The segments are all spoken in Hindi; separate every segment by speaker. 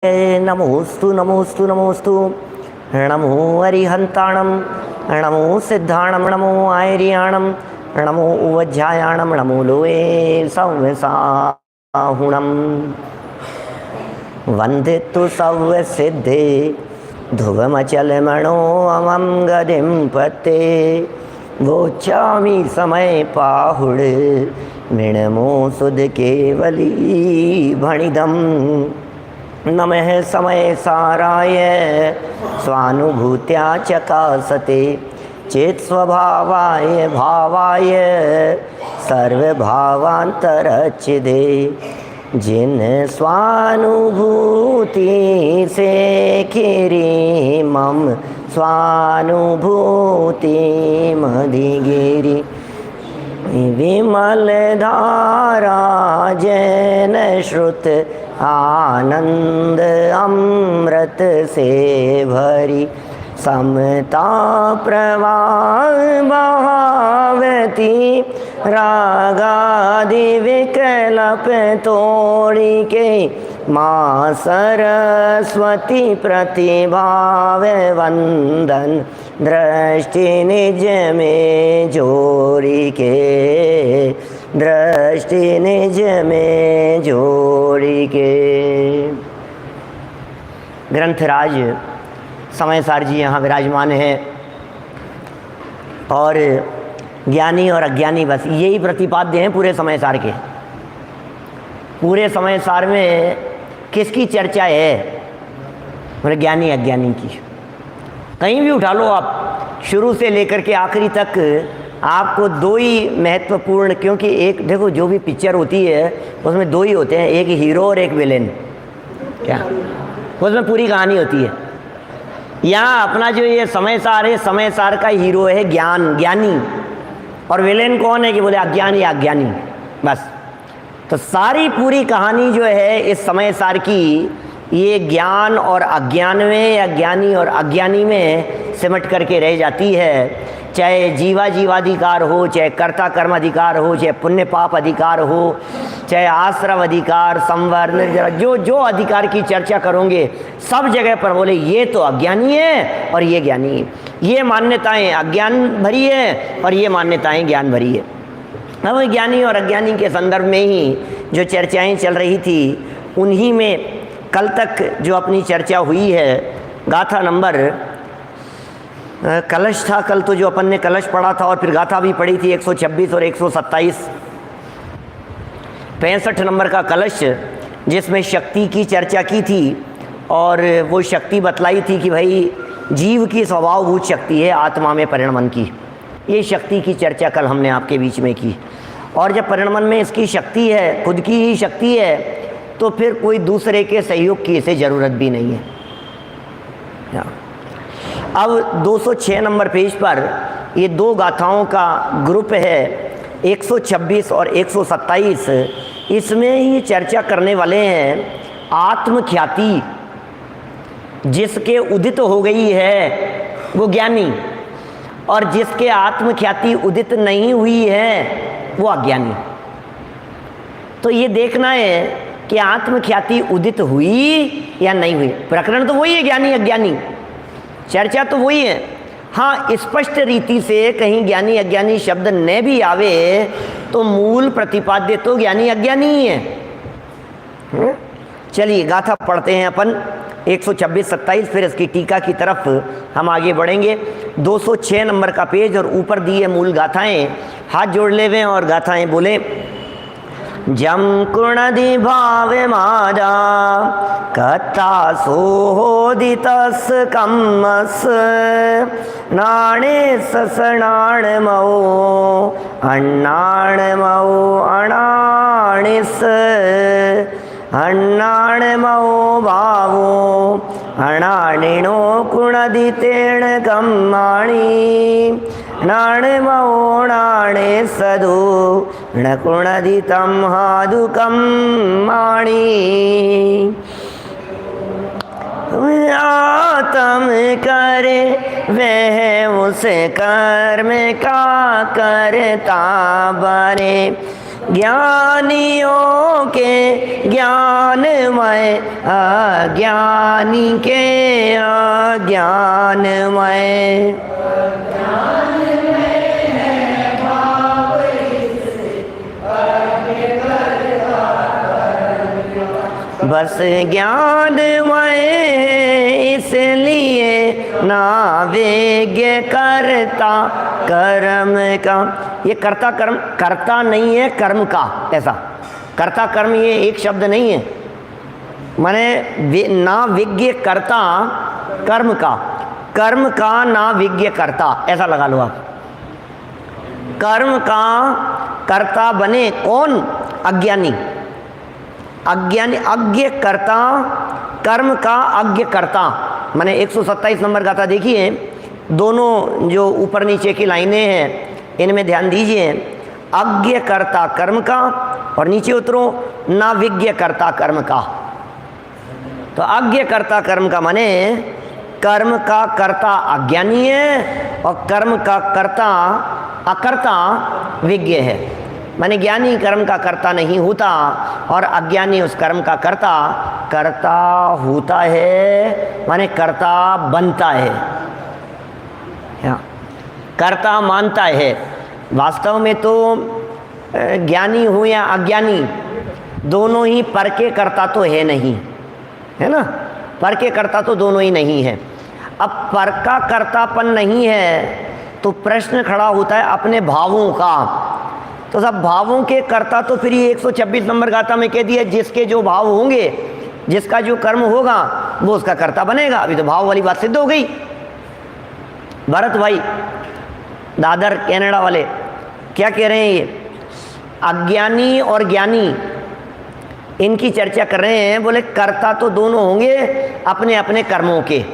Speaker 1: नमोस्तु नमोस्तु नमोस्तु। नमो अरिहंताणं, नमो सिद्धाणं, नमो आयर्याणं, नमो उवज्जायाणं, नमो लोये संवसाहुणं। वन्दितु सर्वसिद्धे ध्रुवमचलमणो अमं गतिं पते। वोच्चामि समय पाहुड मृणमो सुध केवली भणिदम्। नमः समय साराय स्वानुभूत्या चकासते चेत स्वभावाय भावाय सर्वभावांतरच्छिदे। जिन स्वानुभूति से खिरी मम स्वानुभूति मधिगिरी। विमल धारा जैन श्रुत आनंद अमृत से भरी। समता प्रवाह बहावती रागादि विकल्प तोड़ी के। माँ सरस्वती प्रतिभाव वंदन दृष्टि निज में जोड़ी के। दृष्टि निज में जोड़ी के। ग्रंथराज समयसार जी यहाँ विराजमान है और ज्ञानी और अज्ञानी बस यही प्रतिपाद्य हैं पूरे समयसार के। पूरे समयसार में किसकी चर्चा है? मतलब ज्ञानी अज्ञानी की। कहीं भी उठा लो आप, शुरू से लेकर के आखिरी तक आपको दो ही महत्वपूर्ण, क्योंकि एक देखो जो भी पिक्चर होती है उसमें दो ही होते हैं, एक हीरो और एक विलेन। क्या उसमें पूरी कहानी होती है। यहाँ अपना जो ये समयसार है, समयसार का हीरो है ज्ञानी, और विलेन कौन है कि बोले अज्ञानी अज्ञानी बस। तो सारी पूरी कहानी जो है इस समयसार की, ये ज्ञान और अज्ञान में या ज्ञानी और अज्ञानी में सिमट करके रह जाती है। चाहे जीवाधिकार हो, चाहे कर्ता कर्म अधिकार हो, चाहे पुण्य पाप अधिकार हो, चाहे आश्रव अधिकार, संवर्ण, जो जो अधिकार की चर्चा करोगे सब जगह पर बोले ये तो अज्ञानी है और ये ज्ञानी है। ये मान्यताएं अज्ञान भरी है और ये मान्यताएं ज्ञान भरी है। अब ज्ञानी और अज्ञानी के संदर्भ में ही जो चर्चाएं चल रही थी, उन्हीं में कल तक जो अपनी चर्चा हुई है, गाथा नंबर कलश था कल, तो जो अपन ने कलश पढ़ा था और फिर गाथा भी पढ़ी थी 126 और 127। 65 नंबर का कलश जिसमें शक्ति की चर्चा की थी और वो शक्ति बतलाई थी कि भाई जीव की स्वभावभूत शक्ति है आत्मा में परिणमन की। ये शक्ति की चर्चा कल हमने आपके बीच में की। और जब परिणमन में इसकी शक्ति है, खुद की ही शक्ति है, तो फिर कोई दूसरे के सहयोग की इसे ज़रूरत भी नहीं है। अब 206 नंबर पेज पर ये दो गाथाओं का ग्रुप है, 126 और 127। इसमें ही चर्चा करने वाले हैं आत्मख्याति। जिसके उदित हो गई है वो ज्ञानी, और जिसके आत्मख्याति उदित नहीं हुई है वो अज्ञानी। तो ये देखना है कि आत्मख्याति उदित हुई या नहीं हुई। प्रकरण तो वही है ज्ञानी अज्ञानी, चर्चा तो वही है। हाँ, स्पष्ट रीति से कहीं ज्ञानी अज्ञानी शब्द न भी आवे तो मूल प्रतिपाद्य तो ज्ञानी अज्ञानी ही है। चलिए गाथा पढ़ते हैं अपन 126-27, फिर इसकी टीका की तरफ हम आगे बढ़ेंगे। 206 नंबर का पेज और ऊपर दिए मूल गाथाएं, हाथ जोड़ लेवें और गाथाएं बोले। जम कुणदि भाव मादा कथा सोहोदितस कम्मस। नाणे ससनाण मऊ अण्णाण मऊ अणाणिस। अण्णाण मऊ भावो अणाणिनो कुणदितेण कम्माणि। नाण मऊ नाणे सदु न कुणदितं हादुकं माणि। आत्म करे वह उस कर्म का करता बने। ज्ञानियों के ज्ञानमय, अज्ञानी के अज्ञानमय। बस ज्ञानमय इसलिए ना विज्ञ करता कर्म का। ये कर्ता कर्म, कर्ता नहीं है कर्म का, ऐसा कर्ता कर्म ये एक शब्द नहीं है, माने ना विज्ञ कर्ता कर्म का, कर्म का ना विज्ञ कर्ता, ऐसा लगा लो आप। कर्म का कर्ता बने कौन? अज्ञानी। अज्ञानी अज्ञ कर्ता, कर्म का अज्ञ कर्ता, माने 127 नंबर गाथा देखिए, दोनों जो ऊपर नीचे की लाइनें हैं इनमें ध्यान दीजिए। अज्ञ कर्ता कर्म का और नीचे उतरो ना विज्ञ कर्ता कर्म का। तो अज्ञ कर्ता कर्म का माने कर्म का कर्ता अज्ञानी है और कर्म का कर्ता अकर्ता विज्ञ है। माने ज्ञानी कर्म का कर्ता नहीं होता और अज्ञानी उस कर्म का कर्ता कर्ता होता है, माने कर्ता बनता है, कर्ता मानता है। वास्तव में तो ज्ञानी हो या अज्ञानी दोनों ही पर के कर्ता तो है नहीं, है ना, पर के कर्ता तो दोनों ही नहीं है। अब पर का कर्तापन नहीं है तो प्रश्न खड़ा होता है अपने भावों का। तो सब भावों के कर्ता तो फिर ये 126 नंबर गाथा में कह दिया, जिसके जो भाव होंगे, जिसका जो कर्म होगा वो उसका कर्ता बनेगा। अभी तो भाव वाली बात सिद्ध हो गई। भरत भाई दादर कनाडा वाले क्या कह रहे हैं, ये अज्ञानी और ज्ञानी इनकी चर्चा कर रहे हैं। बोले कर्ता तो दोनों होंगे अपने अपने कर्मों के,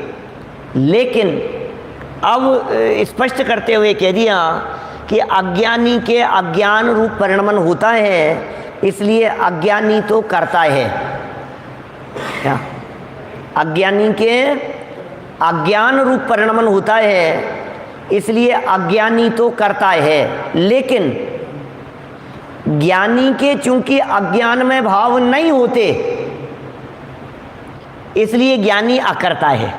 Speaker 1: लेकिन अब स्पष्ट करते हुए कह दिया कि अज्ञानी के अज्ञान रूप परिणमन होता है, इसलिए अज्ञानी तो करता है। क्या? अज्ञानी के अज्ञान रूप परिणमन होता है, इसलिए अज्ञानी तो करता है, लेकिन ज्ञानी के चूंकि अज्ञान में भाव नहीं होते इसलिए ज्ञानी अकर्ता है।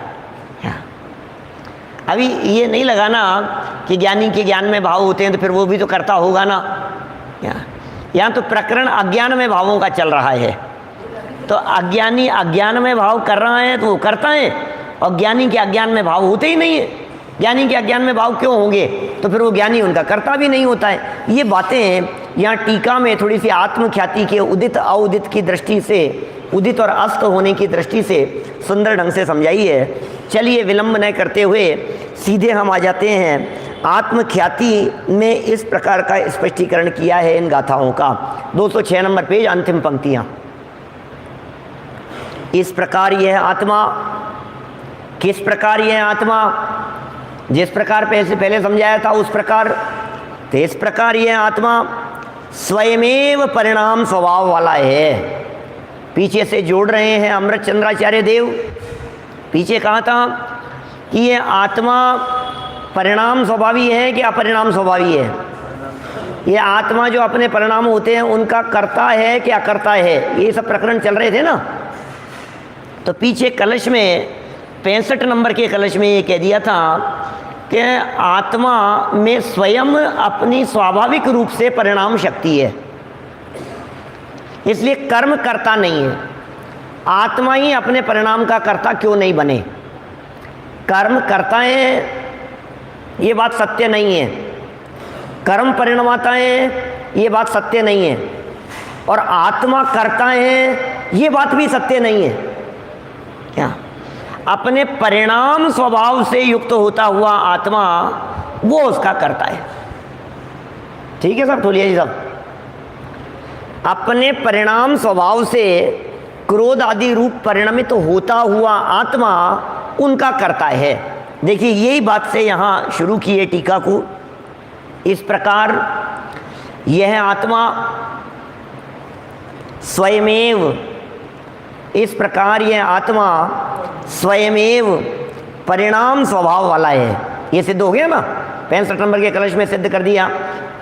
Speaker 1: अभी ये नहीं लगाना कि ज्ञानी के ज्ञान में भाव होते हैं तो फिर वो भी तो करता होगा ना। यहाँ तो प्रकरण अज्ञान में भावों का चल रहा है, तो अज्ञानी अज्ञान में भाव कर रहा है तो वो करता है, और ज्ञानी के अज्ञान में भाव होते ही नहीं है। ज्ञानी के अज्ञान में भाव क्यों होंगे, तो फिर वो ज्ञानी उनका कर्ता भी नहीं होता है। ये बातें यहाँ टीका में थोड़ी सी आत्मख्याति के उदित अउदित की दृष्टि से, उदित और अस्त होने की दृष्टि से सुंदर ढंग से समझाई है। चलिए विलंब न करते हुए सीधे हम आ जाते हैं। आत्मख्याति में इस प्रकार का स्पष्टीकरण किया है इन गाथाओं का। 206 नंबर पेज, अंतिम पंक्तियाँ। इस प्रकार यह आत्मा, किस प्रकार यह आत्मा, जिस प्रकार पहले समझाया था उस प्रकार, तो इस प्रकार यह आत्मा स्वयमेव परिणाम स्वभाव वाला है। पीछे से जोड़ रहे हैं अमृत चंद्राचार्य देव। पीछे कहा था कि ये आत्मा परिणाम स्वभावी है कि अपरिणाम स्वभावी है। ये आत्मा जो अपने परिणाम होते हैं उनका कर्ता है कि अकर्ता है, ये सब प्रकरण चल रहे थे ना। तो पीछे कलश में 65 नंबर के कलश में ये कह दिया था कि आत्मा में स्वयं अपनी स्वाभाविक रूप से परिणाम शक्ति है, इसलिए कर्म करता नहीं है। आत्मा ही अपने परिणाम का कर्ता क्यों नहीं बने? कर्म करता है ये बात सत्य नहीं है, कर्म परिणमाता है ये बात सत्य नहीं है, और आत्मा करता है ये बात भी सत्य नहीं है। क्या? अपने परिणाम स्वभाव से युक्त होता हुआ आत्मा वो उसका करता है। ठीक है सब ठोलिया जी सब। अपने परिणाम स्वभाव से क्रोध आदि रूप परिणमित होता हुआ आत्मा उनका करता है। देखिए यही बात से यहाँ शुरू किए टीका को। इस प्रकार यह आत्मा स्वयमेव, इस प्रकार यह आत्मा स्वयमेव परिणाम स्वभाव वाला है। ये सिद्ध हो गया ना, 65 नंबर के कलश में सिद्ध कर दिया,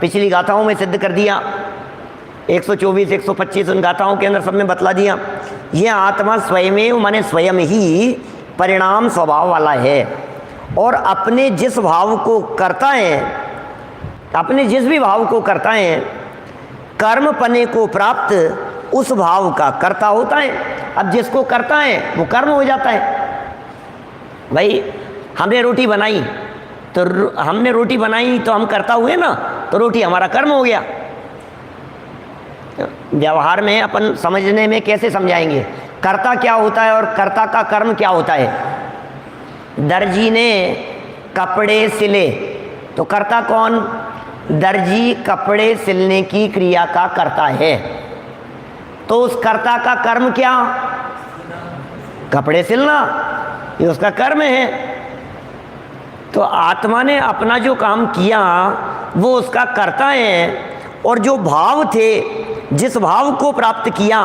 Speaker 1: पिछली गाथाओं में सिद्ध कर दिया। 124, 125 उन गाथाओं के अंदर सबने बतला दिया। ये आत्मा स्वयमेव माने स्वयं ही परिणाम स्वभाव वाला है और अपने जिस भाव को करता है, अपने जिस भी भाव को करता है, कर्म पने को प्राप्त उस भाव का कर्ता होता है। अब जिसको करता है वो कर्म हो जाता है। भाई हमने रोटी बनाई तो हम करता हुए ना, तो रोटी हमारा कर्म हो गया। व्यवहार में अपन समझने में कैसे समझाएंगे कर्ता क्या होता है और कर्ता का कर्म क्या होता है। दर्जी ने कपड़े सिले तो कर्ता कौन? दर्जी कपड़े सिलने की क्रिया का कर्ता है। तो उस कर्ता का कर्म क्या? कपड़े सिलना, ये उसका कर्म है। तो आत्मा ने अपना जो काम किया वो उसका कर्ता है और जो भाव थे, जिस भाव को प्राप्त किया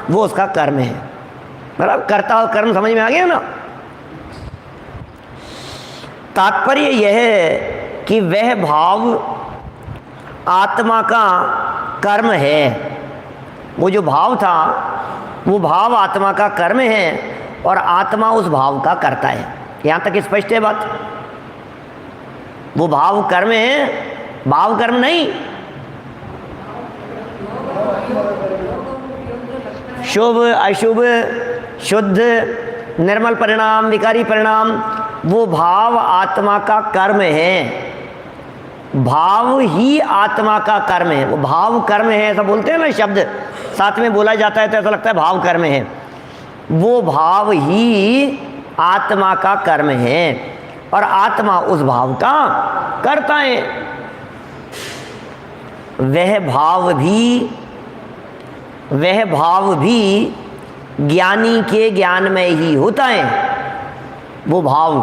Speaker 1: वो उसका कर्म है। बराबर, कर्ता और कर्म समझ में आ गया ना। तात्पर्य यह है कि वह भाव आत्मा का कर्म है। वो जो भाव था वो भाव आत्मा का कर्म है और आत्मा उस भाव का करता है। यहाँ तक स्पष्ट है बात। वो भाव कर्म है, भाव कर्म नहीं। शुभ अशुभ, शुद्ध निर्मल परिणाम, विकारी परिणाम, वो भाव आत्मा का कर्म है। भाव ही आत्मा का कर्म है। वो भाव कर्म है ऐसा बोलते हैं ना, शब्द साथ में बोला जाता है तो ऐसा लगता है भाव कर्म है। वो भाव ही आत्मा का कर्म है और आत्मा उस भाव का करता है। वह भाव भी ज्ञानी के ज्ञान में ही होता है। वो भाव,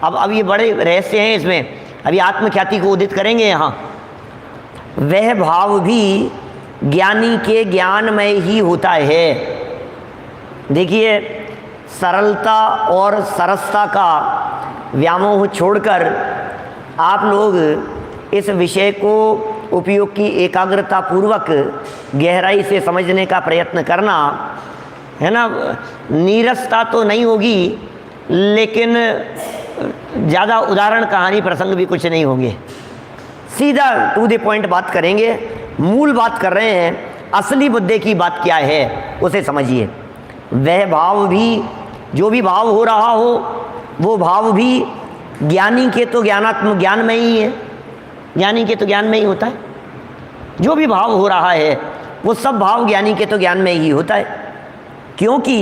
Speaker 1: अब ये बड़े रहस्य हैं इसमें, अभी आत्मख्याति को उदित करेंगे यहाँ। वह भाव भी ज्ञानी के ज्ञान में ही होता है। देखिए, सरलता और सरसता का व्यामोह छोड़कर आप लोग इस विषय को उपयोग की एकाग्रता पूर्वक गहराई से समझने का प्रयत्न करना, है ना। नीरसता तो नहीं होगी, लेकिन ज़्यादा उदाहरण कहानी प्रसंग भी कुछ नहीं होंगे। सीधा टू द पॉइंट बात करेंगे। मूल बात कर रहे हैं, असली मुद्दे की बात क्या है उसे समझिए। वह भाव भी, जो भी भाव हो रहा हो, वो भाव भी ज्ञानी के तो ज्ञान में ही है। ज्ञानी के तो ज्ञान में ही होता है। जो भी भाव हो रहा है वो सब भाव ज्ञानी के तो ज्ञान में ही होता है। क्योंकि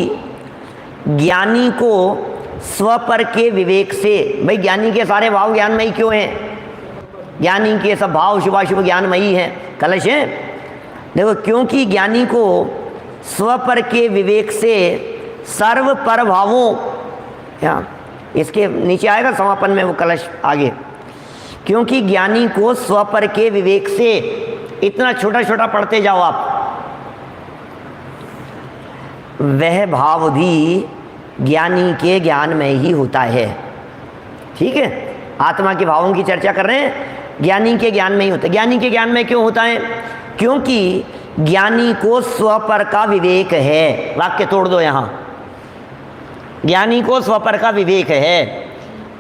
Speaker 1: ज्ञानी को स्वपर के विवेक से, भाई ज्ञानी के सारे भाव ज्ञान में ही क्यों हैं? ज्ञानी के सब भाव शुभाशुभ ज्ञान में ही हैं, कलश है। देखो, क्योंकि ज्ञानी को स्वपर के विवेक से सर्व पर भावों, इसके नीचे आएगा समापन में वो कलश आगे। क्योंकि ज्ञानी को स्वपर के विवेक से, इतना छोटा छोटा पढ़ते जाओ आप, वह भाव भी ज्ञानी के ज्ञान में ही होता है। ठीक है, आत्मा के भावों की चर्चा कर रहे हैं, ज्ञानी के ज्ञान में ही होता है। ज्ञानी के ज्ञान में क्यों होता है? क्योंकि ज्ञानी को स्वपर का विवेक है। वाक्य तोड़ दो यहाँ। ज्ञानी को स्वपर का विवेक है।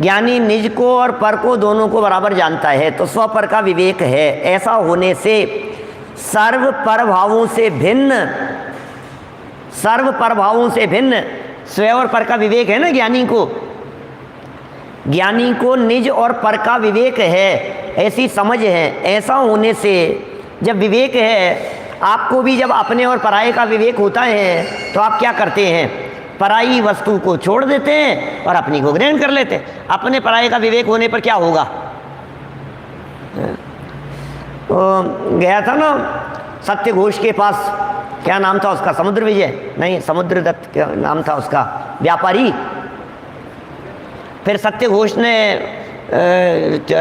Speaker 1: ज्ञानी निज को और पर को दोनों को बराबर जानता है, तो स्वपर का विवेक है। ऐसा होने से सर्व पर भावों से भिन्न स्व और पर का विवेक है ना ज्ञानी को। ज्ञानी को निज और पर का विवेक है, ऐसी समझ है। ऐसा होने से जब विवेक है, आपको भी जब अपने और पराये का विवेक होता है तो आप क्या करते हैं? पराई वस्तु को छोड़ देते हैं और अपनी को ग्रहण कर लेते हैं। अपने पराये का विवेक होने पर क्या होगा? तो गया था ना सत्य घोष के पास, क्या नाम था उसका? समुद्र विजय नहीं, समुद्र दत्त क्या नाम था उसका, व्यापारी। फिर सत्य घोष ने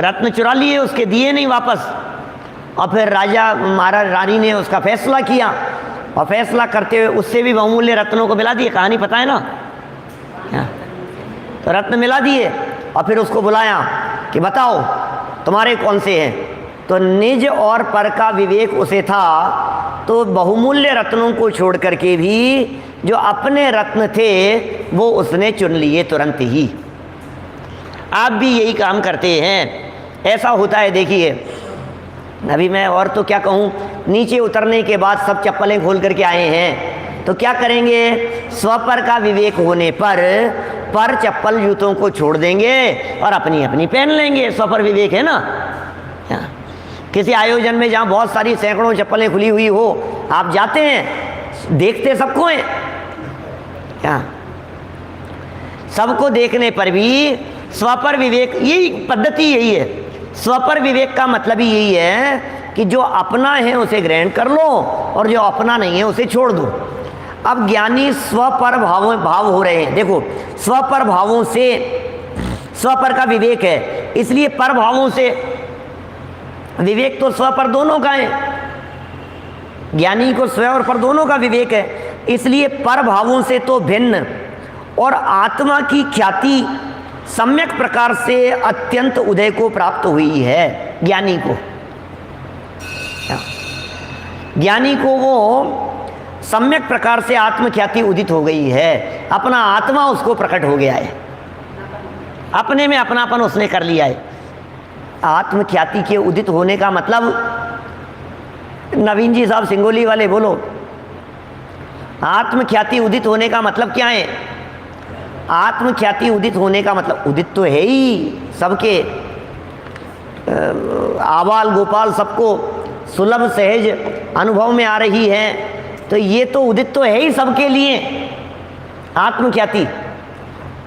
Speaker 1: रत्न चुरा लिए, उसके दिए नहीं वापस। और फिर राजा महाराज रानी ने उसका फैसला किया और फैसला करते हुए उससे भी बहुमूल्य रत्नों को मिला दिए। कहानी पता है ना? तो रत्न मिला दिए और फिर उसको बुलाया कि बताओ तुम्हारे कौन से हैं। तो निज और पर का विवेक उसे था तो बहुमूल्य रत्नों को छोड़ करके भी जो अपने रत्न थे वो उसने चुन लिए तुरंत ही। आप भी यही काम करते हैं, ऐसा होता है। देखिए अभी मैं और तो क्या कहूँ, नीचे उतरने के बाद सब चप्पलें खोल करके आए हैं, तो क्या करेंगे, स्वपर का विवेक होने पर चप्पल जूतों को छोड़ देंगे और अपनी अपनी पहन लेंगे। स्वपर विवेक है ना। किसी आयोजन में जहाँ बहुत सारी सैकड़ों चप्पलें खुली हुई हो, आप जाते हैं, देखते सबको हैं क्या, सबको देखने पर भी स्वपर विवेक, यही पद्धति यही है। स्वपर विवेक का मतलब ही यही है कि जो अपना है उसे ग्रहण कर लो और जो अपना नहीं है उसे छोड़ दो। अब ज्ञानी स्वपर भाव हो रहे हैं। देखो स्वपर भावों से, स्वपर का विवेक है, इसलिए पर भावों से विवेक तो स्व पर दोनों का है। ज्ञानी को स्व और पर दोनों का विवेक है, इसलिए पर भावों से तो भिन्न और आत्मा की ख्याति सम्यक प्रकार से अत्यंत उदय को प्राप्त हुई है। ज्ञानी को वो सम्यक प्रकार से आत्मख्याति उदित हो गई है, अपना आत्मा उसको प्रकट हो गया है, अपने में अपनापन उसने कर लिया है। आत्मख्याति के उदित होने का मतलब, नवीन जी साहब सिंगोली वाले बोलो, आत्मख्याति उदित होने का मतलब क्या है? आत्मख्याति उदित होने का मतलब, उदित तो है ही सबके, आबाल गोपाल सबको सुलभ सहज अनुभव में आ रही है, तो ये तो उदित तो है ही सबके लिए आत्मख्याति,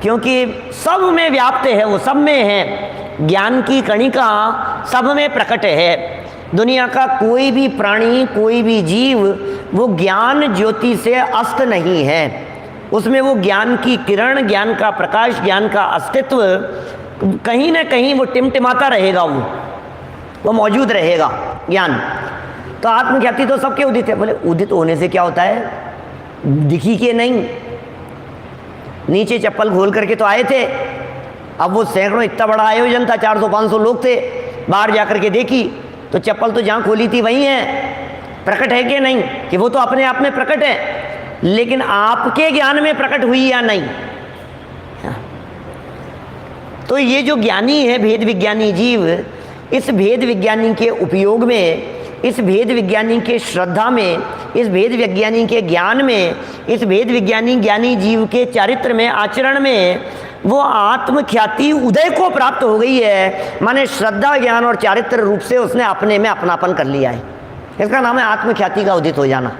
Speaker 1: क्योंकि सब में व्याप्त है, वो सब में है। ज्ञान की कणिका सब में प्रकट है। दुनिया का कोई भी प्राणी, कोई भी जीव वो ज्ञान ज्योति से अस्त नहीं है, उसमें वो ज्ञान की किरण, ज्ञान का प्रकाश, ज्ञान का अस्तित्व कहीं ना कहीं वो टिमटिमाता रहेगा, वो मौजूद रहेगा ज्ञान। तो आत्मख्याति तो सबके उदित है। बोले उदित होने से क्या होता है? दिखी के नहीं, नीचे चप्पल खोल करके तो आए थे, अब वो सैकड़ों, इतना बड़ा आयोजन था, 400-500 लोग थे, बाहर जाकर के देखी तो चप्पल तो जहाँ खोली थी वही है। प्रकट है कि नहीं कि वो तो अपने आप में प्रकट है, लेकिन आपके ज्ञान में प्रकट हुई या नहीं? तो ये जो ज्ञानी है, भेद विज्ञानी जीव, इस भेद विज्ञानी के उपयोग में, इस भेद विज्ञानी के श्रद्धा में, इस भेद विज्ञानी के ज्ञान में, इस भेद विज्ञानी ज्ञानी जीव के चारित्र में, आचरण में वो आत्मख्याति उदय को प्राप्त हो गई है। माने श्रद्धा, ज्ञान और चारित्र रूप से उसने अपने में अपनापन कर लिया है। इसका नाम है आत्मख्याति का उदित हो जाना।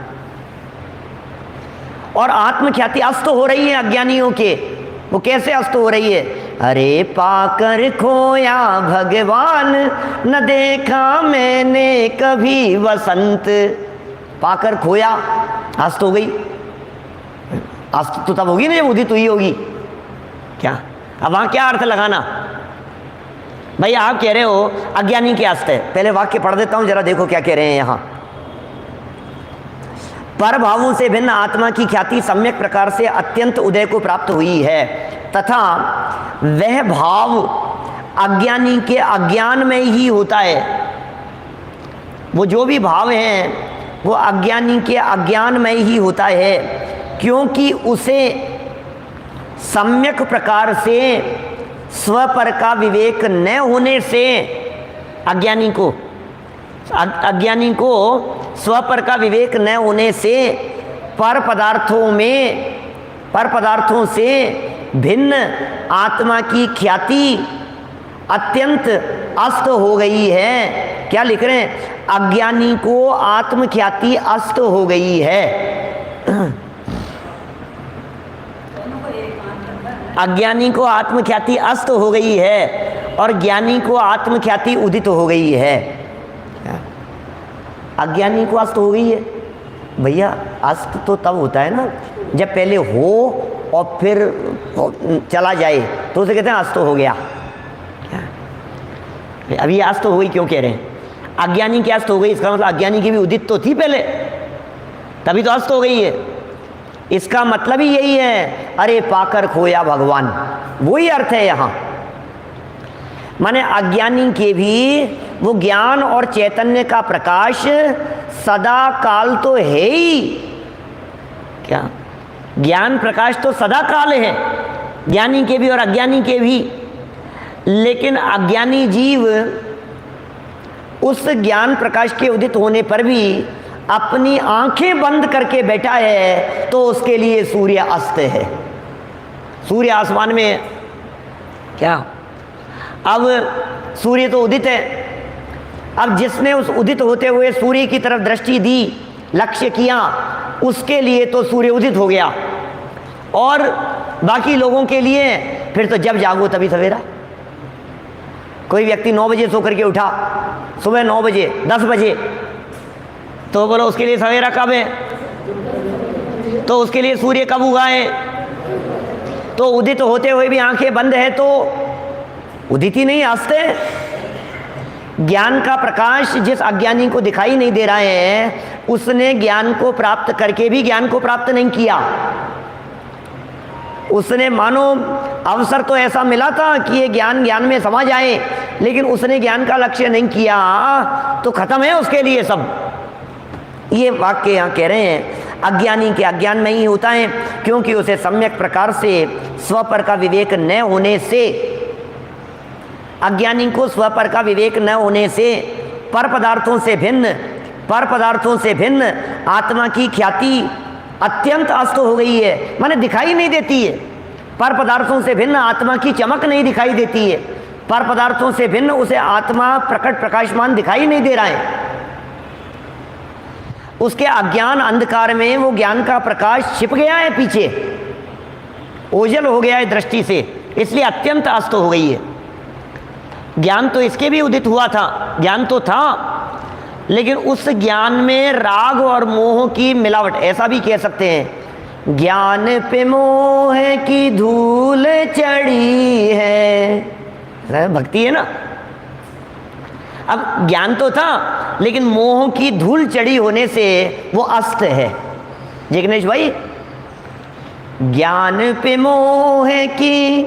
Speaker 1: और आत्मख्याति अस्त हो रही है अज्ञानियों के। वो कैसे अस्त हो रही है? अरे पाकर खोया भगवान, न देखा मैंने कभी वसंत। पाकर खोया, अस्त हो गई। अस्त तो तब होगी ना जब उदित हुई होगी। क्या अब वहां क्या अर्थ लगाना? भाई आप कह रहे हो अज्ञानी के अस्त है, पहले वाक्य पढ़ देता हूं, जरा देखो क्या कह रहे हैं यहां। पर भावों से भिन्न आत्मा की ख्याति सम्यक प्रकार से अत्यंत उदय को प्राप्त हुई है, तथा वह भाव अज्ञानी के अज्ञान में ही होता है। वो जो भी भाव है वो अज्ञानी के अज्ञान में ही होता है, क्योंकि उसे सम्यक प्रकार से स्वपर का विवेक न होने से अज्ञानी को स्वपर का विवेक न होने से पर पदार्थों से भिन्न आत्मा की ख्याति अत्यंत अस्त हो गई है। क्या लिख रहे हैं? अज्ञानी को आत्मख्याति अस्त हो गई है। अज्ञानी को आत्मख्याति अस्त हो गई है और ज्ञानी को आत्मख्याति उदित हो गई है। अज्ञानी को अस्त हो गई है। भैया अस्त तो तब होता है ना जब पहले हो और फिर चला जाए, तो उसे कहते हैं अस्त हो गया। अभी अस्त हो गई क्यों कह रहे हैं? अज्ञानी की अस्त हो गई, इसका मतलब अज्ञानी की भी उदित तो थी पहले, तभी तो अस्त हो गई है। इसका मतलब ही यही है, अरे पाकर खोया भगवान, वही अर्थ है यहां। माने अज्ञानी के भी वो ज्ञान और चैतन्य का प्रकाश सदा काल तो है ही। क्या ज्ञान प्रकाश तो सदा काल है, ज्ञानी के भी और अज्ञानी के भी। लेकिन अज्ञानी जीव उस ज्ञान प्रकाश के उदित होने पर भी अपनी आंखें बंद करके बैठा है, तो उसके लिए सूर्य अस्त है। सूर्य आसमान में क्या, अब सूर्य तो उदित है, अब जिसने उस उदित होते हुए सूर्य की तरफ दृष्टि दी, लक्ष्य किया, उसके लिए तो सूर्य उदित हो गया। और बाकी लोगों के लिए फिर तो जब जागो तभी सवेरा। कोई व्यक्ति 9 बजे सो करके उठा, सुबह 9 बजे 10 बजे, तो बोलो उसके लिए सवेरा कब है? तो उसके लिए सूर्य कब उगा है? तो उदित होते हुए भी आंखें बंद है तो उदित ही नहीं, अस्त है। ज्ञान का प्रकाश जिस अज्ञानी को दिखाई नहीं दे रहा है, उसने ज्ञान को प्राप्त करके भी ज्ञान को प्राप्त नहीं किया। उसने मानो अवसर तो ऐसा मिला था कि ये ज्ञान ज्ञान में समा जाए, लेकिन उसने ज्ञान का लक्ष्य नहीं किया, तो खत्म है उसके लिए सब। ये वाक्य यहाँ कह रहे हैं, अज्ञानी के अज्ञान में ही होता है, क्योंकि उसे सम्यक प्रकार से स्वपर का विवेक न होने से, अज्ञानी को स्वपर का विवेक न होने से पर पदार्थों से भिन्न आत्मा की ख्याति अत्यंत अस्त हो गई है, माने दिखाई नहीं देती है। पर पदार्थों से भिन्न आत्मा की चमक नहीं दिखाई देती है, पर पदार्थों से भिन्न उसे आत्मा प्रकट प्रकाशमान दिखाई नहीं दे रहा है। उसके अज्ञान अंधकार में वो ज्ञान का प्रकाश छिप गया है, पीछे ओझल हो गया है दृष्टि से, इसलिए अत्यंत अस्त हो गई है। ज्ञान तो इसके भी उदित हुआ था, ज्ञान तो था, लेकिन उस ज्ञान में राग और मोह की मिलावट, ऐसा भी कह सकते हैं, ज्ञान पे मोह की धूल चढ़ी है। भक्ति है ना। अब ज्ञान तो था, लेकिन मोह की धूल चढ़ी होने से वो अस्त है। जिग्नेश भाई, ज्ञान पे मोह की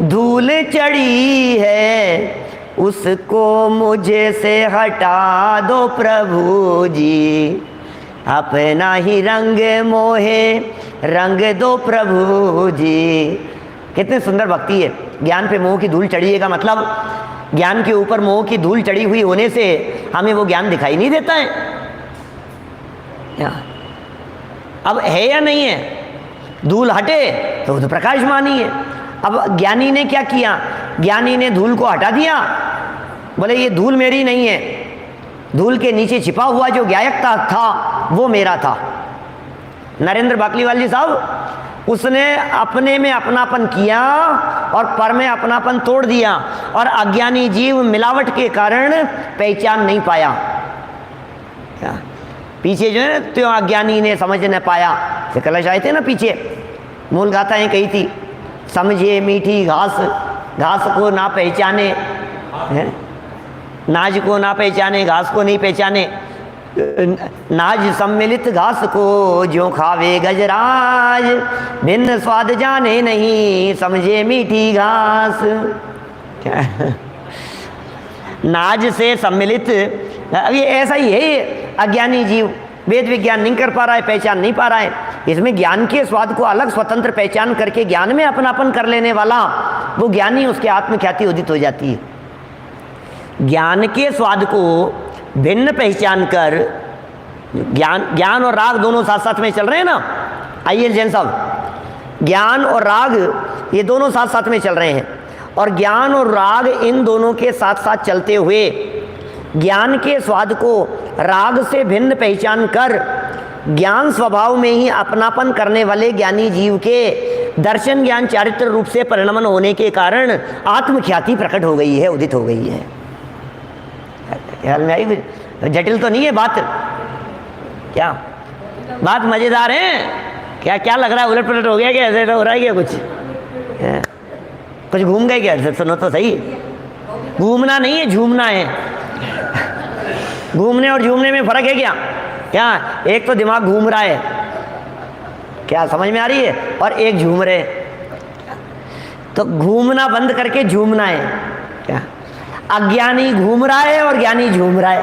Speaker 1: धूल चढ़ी है, उसको मुझे से हटा दो प्रभु जी, अपना ही रंग मोहे रंग दो प्रभु जी। कितनी सुंदर भक्ति है। ज्ञान पे मोह की धूल चढ़ी है का मतलब, ज्ञान के ऊपर मोह की धूल चढ़ी हुई होने से हमें वो ज्ञान दिखाई नहीं देता है। अब है या नहीं है? धूल हटे तो वो तो प्रकाशमान ही है। अब ज्ञानी ने क्या किया? ज्ञानी ने धूल को हटा दिया, बोले ये धूल मेरी नहीं है, धूल के नीचे छिपा हुआ जो ज्ञायकता था वो मेरा था। नरेंद्र बाकलीवाल जी साहब, उसने अपने में अपनापन किया और पर में अपनापन तोड़ दिया, और अज्ञानी जीव मिलावट के कारण पहचान नहीं पाया। क्या पीछे जो है ना, तो अज्ञानी ने समझ न पाया, ये कलश आए थे ना पीछे, मूल गाथाएं कही थी, समझे मीठी घास, घास को ना पहचाने, है? नाज को ना पहचाने, घास को नहीं पहचाने, नाज सम्मिलित घास को जो खावे गजराज, भिन्न स्वाद जाने नहीं समझे मीठी घास। क्या नाज से सम्मिलित, अब ये ऐसा ही है। अज्ञानी जीव वेद विज्ञान नहीं कर पा रहा है, पहचान नहीं पा रहा है। इसमें ज्ञान के स्वाद को अलग स्वतंत्र पहचान करके ज्ञान में अपनापन कर लेने वाला वो ज्ञानी, उसके आत्मख्याति उदित हो जाती है। ज्ञान के स्वाद को भिन्न पहचान कर, ज्ञान और राग दोनों साथ साथ में चल रहे हैं ना। आइए जैन साहब, ज्ञान और राग ये दोनों साथ साथ में चल रहे हैं, और ज्ञान और राग इन दोनों के साथ साथ चलते हुए ज्ञान के स्वाद को राग से भिन्न पहचान कर ज्ञान स्वभाव में ही अपनापन करने वाले ज्ञानी जीव के दर्शन ज्ञान चारित्र रूप से परिणमन होने के कारण आत्मख्याति प्रकट हो गई है, उदित हो गई है। ख्याल में आई? जटिल तो नहीं है बात? क्या बात मजेदार है? क्या क्या लग रहा है? उलट पुलट हो गया क्या? ऐसे हो रहा है क्या? कुछ घूम गए क्या? सुनो तो सही, घूमना नहीं है, झूमना है। घूमने और झूमने में फर्क है क्या? क्या एक तो दिमाग घूम रहा है, क्या समझ में आ रही है, और एक झूम रहे। तो घूमना बंद करके झूमना है। क्या अज्ञानी घूम रहा है और ज्ञानी झूम रहा है।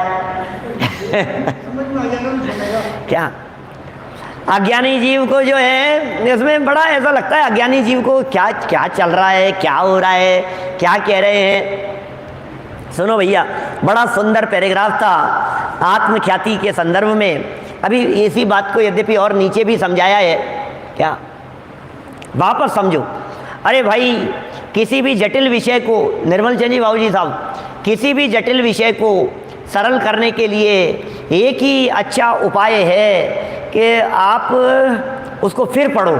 Speaker 1: क्या अज्ञानी जीव को जो है इसमें बड़ा ऐसा लगता है, अज्ञानी जीव को क्या क्या चल रहा है, क्या हो रहा है, क्या कह रहे हैं। सुनो भैया, बड़ा सुंदर पैराग्राफ था आत्मख्याति के संदर्भ में। अभी इसी बात को यद्यपि और नीचे भी समझाया है, क्या वापस समझो। अरे भाई, किसी भी जटिल विषय को, निर्मल चंद जी बाबू जी साहब, किसी भी जटिल विषय को सरल करने के लिए एक ही अच्छा उपाय है कि आप उसको फिर पढ़ो,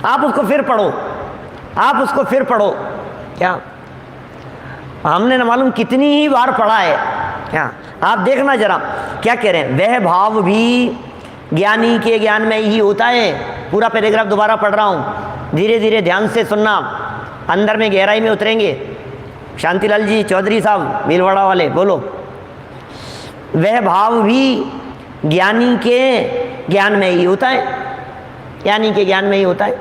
Speaker 1: आप उसको फिर पढ़ो, आप उसको फिर पढ़ो। क्या हमने न मालूम कितनी ही बार पढ़ा है। क्या आप देखना जरा क्या कह रहे हैं, वह भाव भी ज्ञानी के ज्ञान में ही होता है। पूरा पैराग्राफ दोबारा पढ़ रहा हूँ, धीरे धीरे ध्यान से सुनना, अंदर में गहराई में उतरेंगे। शांतिलाल जी चौधरी साहब भीलवाड़ा वाले, बोलो। वह भाव भी ज्ञानी के ज्ञान में ही होता है, ज्ञानी के ज्ञान में ही होता है।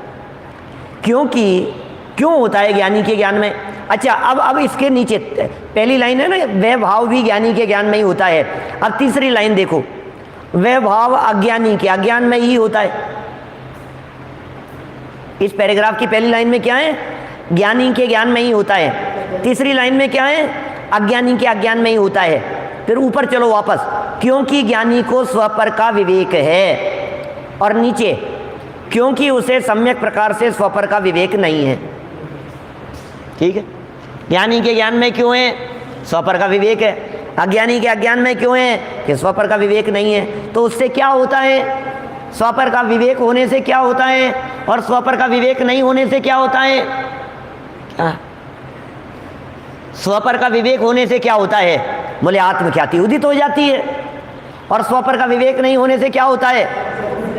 Speaker 1: क्योंकि क्यों होता है ज्ञानी के ज्ञान में? अच्छा, अब इसके नीचे पहली लाइन है ना, वह भाव भी ज्ञानी के ज्ञान में ही होता है। अब तीसरी लाइन देखो, वह भाव अज्ञानी के अज्ञान में ही होता है। इस पैराग्राफ की पहली लाइन में क्या है? ज्ञानी के ज्ञान में ही होता है। तीसरी लाइन में क्या है? अज्ञानी के अज्ञान में ही होता है। फिर ऊपर चलो वापस, क्योंकि ज्ञानी को स्वपर का विवेक है, और नीचे क्योंकि उसे सम्यक प्रकार से स्वपर का विवेक नहीं है। ठीक है, ज्ञानी के ज्ञान में क्यों है? स्वपर का विवेक है। अज्ञानी के अज्ञान में क्यों है? कि स्वपर का विवेक नहीं है। तो उससे क्या होता है? स्वपर का विवेक होने से क्या होता है, और स्वपर का विवेक नहीं होने से क्या होता है? स्वपर का विवेक होने से क्या होता है? बोले आत्मख्याति उदित हो जाती है, और स्वपर का विवेक नहीं होने से क्या होता है?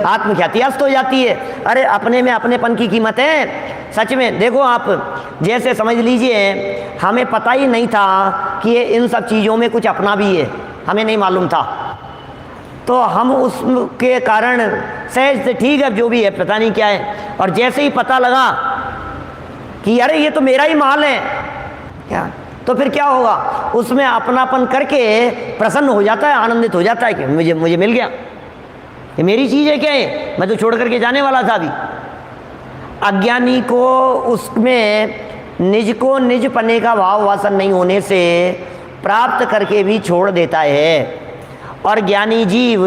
Speaker 1: आत्मख्याति अस्त हो जाती है। अरे अपने में अपनेपन की कीमत है सच में। देखो आप, जैसे समझ लीजिए हमें पता ही नहीं था कि ये इन सब चीज़ों में कुछ अपना भी है, हमें नहीं मालूम था, तो हम उसके कारण सहज से ठीक है जो भी है पता नहीं क्या है, और जैसे ही पता लगा कि अरे ये तो मेरा ही माल है, क्या तो फिर क्या होगा? उसमें अपनापन करके प्रसन्न हो जाता है, आनंदित हो जाता है कि मुझे मिल गया, ये मेरी चीज़ है। क्या है? मैं तो छोड़ करके जाने वाला था अभी। अज्ञानी को उसमें निज को निज पने का भाव वासन नहीं होने से प्राप्त करके भी छोड़ देता है, और ज्ञानी जीव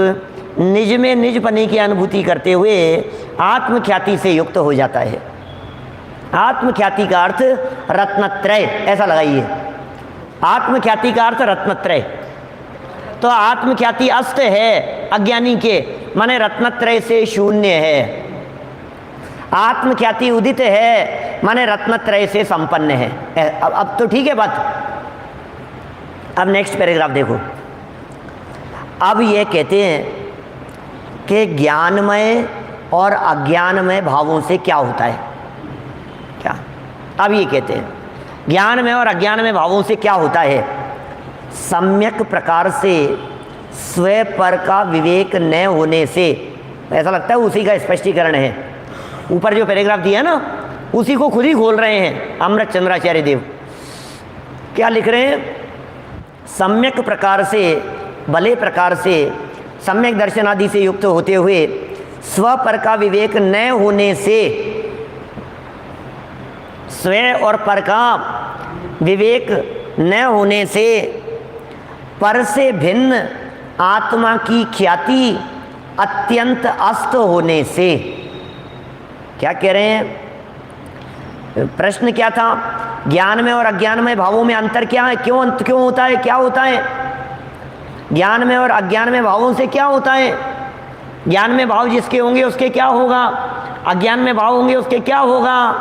Speaker 1: निज में निज पने की अनुभूति करते हुए आत्मख्याति से युक्त हो जाता है। आत्मख्याति का अर्थ रत्नत्रय, ऐसा लगाइए, आत्मख्याति का अर्थ रत्नत्रय। तो आत्मख्याति अस्त है अज्ञानी के, माने रत्नत्रय से शून्य है। आत्मख्याति उदित है, माने रत्नत्रय से संपन्न है। अब तो ठीक है बात। अब नेक्स्ट पैराग्राफ देखो। अब ये कहते हैं कि ज्ञानमय और अज्ञानमय भावों से क्या होता है? क्या अब ये कहते हैं ज्ञानमय और अज्ञानमय भावों से क्या होता है? सम्यक प्रकार से स्वयं पर का विवेक न होने से। ऐसा लगता है उसी का स्पष्टीकरण है। ऊपर जो पैराग्राफ दिया ना, उसी को खुद ही खोल रहे हैं अमृत चंद्राचार्य देव। क्या लिख रहे हैं? सम्यक प्रकार से, भले प्रकार से, सम्यक दर्शन आदि से युक्त होते हुए स्व पर का विवेक न होने से, स्वयं और पर का विवेक न होने से, पर से भिन्न आत्मा की ख्याति अत्यंत अस्त होने से। क्या कह रहे हैं? प्रश्न क्या था? ज्ञान में और अज्ञान में भावों में अंतर क्या है? क्यों होता है? क्या होता है? ज्ञान में और अज्ञान में भावों से क्या होता है? ज्ञान में भाव जिसके होंगे उसके क्या होगा, अज्ञान में भाव होंगे उसके क्या होगा?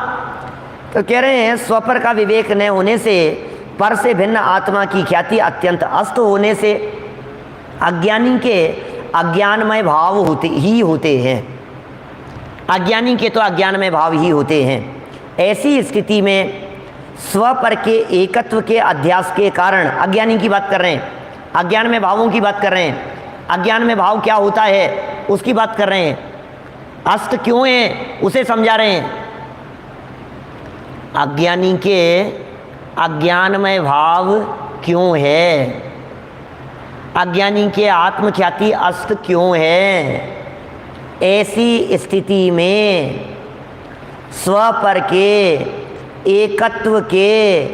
Speaker 1: तो कह रहे हैं स्वपर का विवेक न होने से, पर से भिन्न आत्मा की ख्याति अत्यंत अस्त होने से, अज्ञानी के अज्ञानमय भाव होते हैं। अज्ञानी के तो अज्ञानमय भाव ही होते हैं। ऐसी स्थिति में स्वपर के एकत्व के अध्यास के कारण, अज्ञानी की बात कर रहे हैं, अज्ञान में भावों की बात कर रहे हैं, अज्ञान में भाव क्या होता है उसकी बात कर रहे हैं। अस्त क्यों है उसे समझा रहे हैं। अज्ञानी के अज्ञानमय भाव क्यों है? अज्ञानी के आत्मख्याति अस्त क्यों है? ऐसी स्थिति में स्वपर के एकत्व के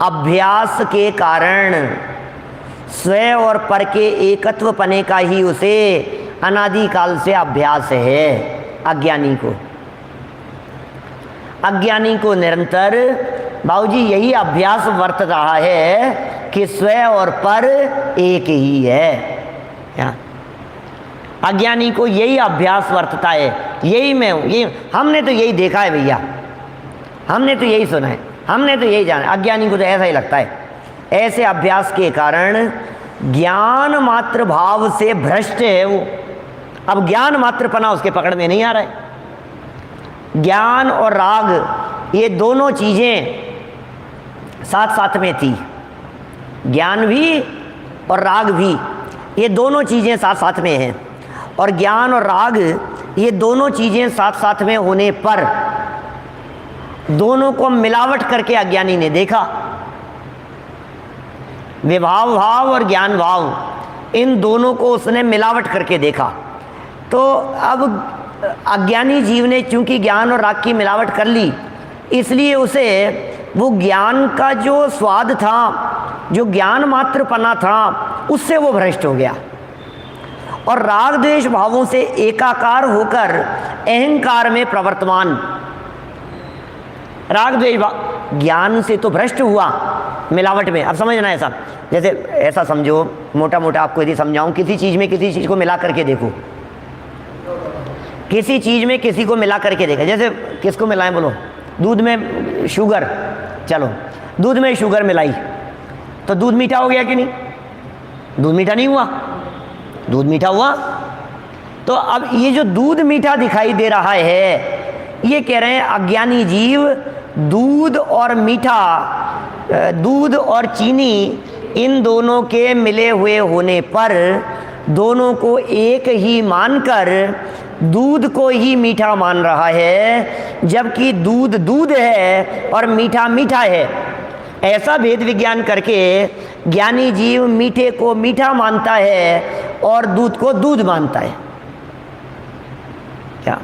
Speaker 1: अभ्यास के कारण स्व और पर के एकत्व पने का ही उसे अनादिकाल से अभ्यास है। अज्ञानी को निरंतर बाबूजी यही अभ्यास वर्त रहा है कि स्व और पर एक ही है। अज्ञानी को यही अभ्यास वर्तता है, यही मैं हूँ, ये हमने तो यही देखा है भैया, हमने तो यही सुना है, हमने तो यही जाना। अज्ञानी को तो ऐसा ही लगता है। ऐसे अभ्यास के कारण ज्ञान मात्र भाव से भ्रष्ट है वो। अब ज्ञान मात्रपना उसके पकड़ में नहीं आ रहा है। ज्ञान और राग ये दोनों चीज़ें साथ साथ में थी, ज्ञान भी और राग भी, ये दोनों चीज़ें साथ साथ में हैं। और ज्ञान और राग ये दोनों चीज़ें साथ साथ में होने पर दोनों को मिलावट करके अज्ञानी ने देखा। विभाव भाव और ज्ञान भाव, इन दोनों को उसने मिलावट करके देखा। तो अब अज्ञानी जीव ने चूंकि ज्ञान और राग की मिलावट कर ली, इसलिए उसे वो ज्ञान का जो स्वाद था, जो ज्ञान मात्रपना था, उससे वो भ्रष्ट हो गया और राग द्वेष भावों से एकाकार होकर अहंकार में प्रवर्तमान। राग द्वेष भाव ज्ञान से तो भ्रष्ट हुआ मिलावट में। अब समझना है सब, जैसे ऐसा समझो, मोटा मोटा आपको यदि समझाऊं, किसी चीज़ में किसी चीज़ को मिला करके देखो, किसी चीज़ में किसी को मिला करके देखा। जैसे किसको मिलाएं बोलो? दूध में शुगर, चलो दूध में शुगर मिलाई तो दूध मीठा हो गया कि नहीं? दूध मीठा नहीं हुआ, दूध मीठा हुआ। तो अब ये जो दूध मीठा दिखाई दे रहा है, ये कह रहे हैं अज्ञानी जीव दूध और मीठा, दूध और चीनी, इन दोनों के मिले हुए होने पर दोनों को एक ही मानकर दूध को ही मीठा मान रहा है, जबकि दूध दूध है और मीठा मीठा है। ऐसा भेद विज्ञान करके ज्ञानी जीव मीठे को मीठा मानता है और दूध को दूध मानता है। क्या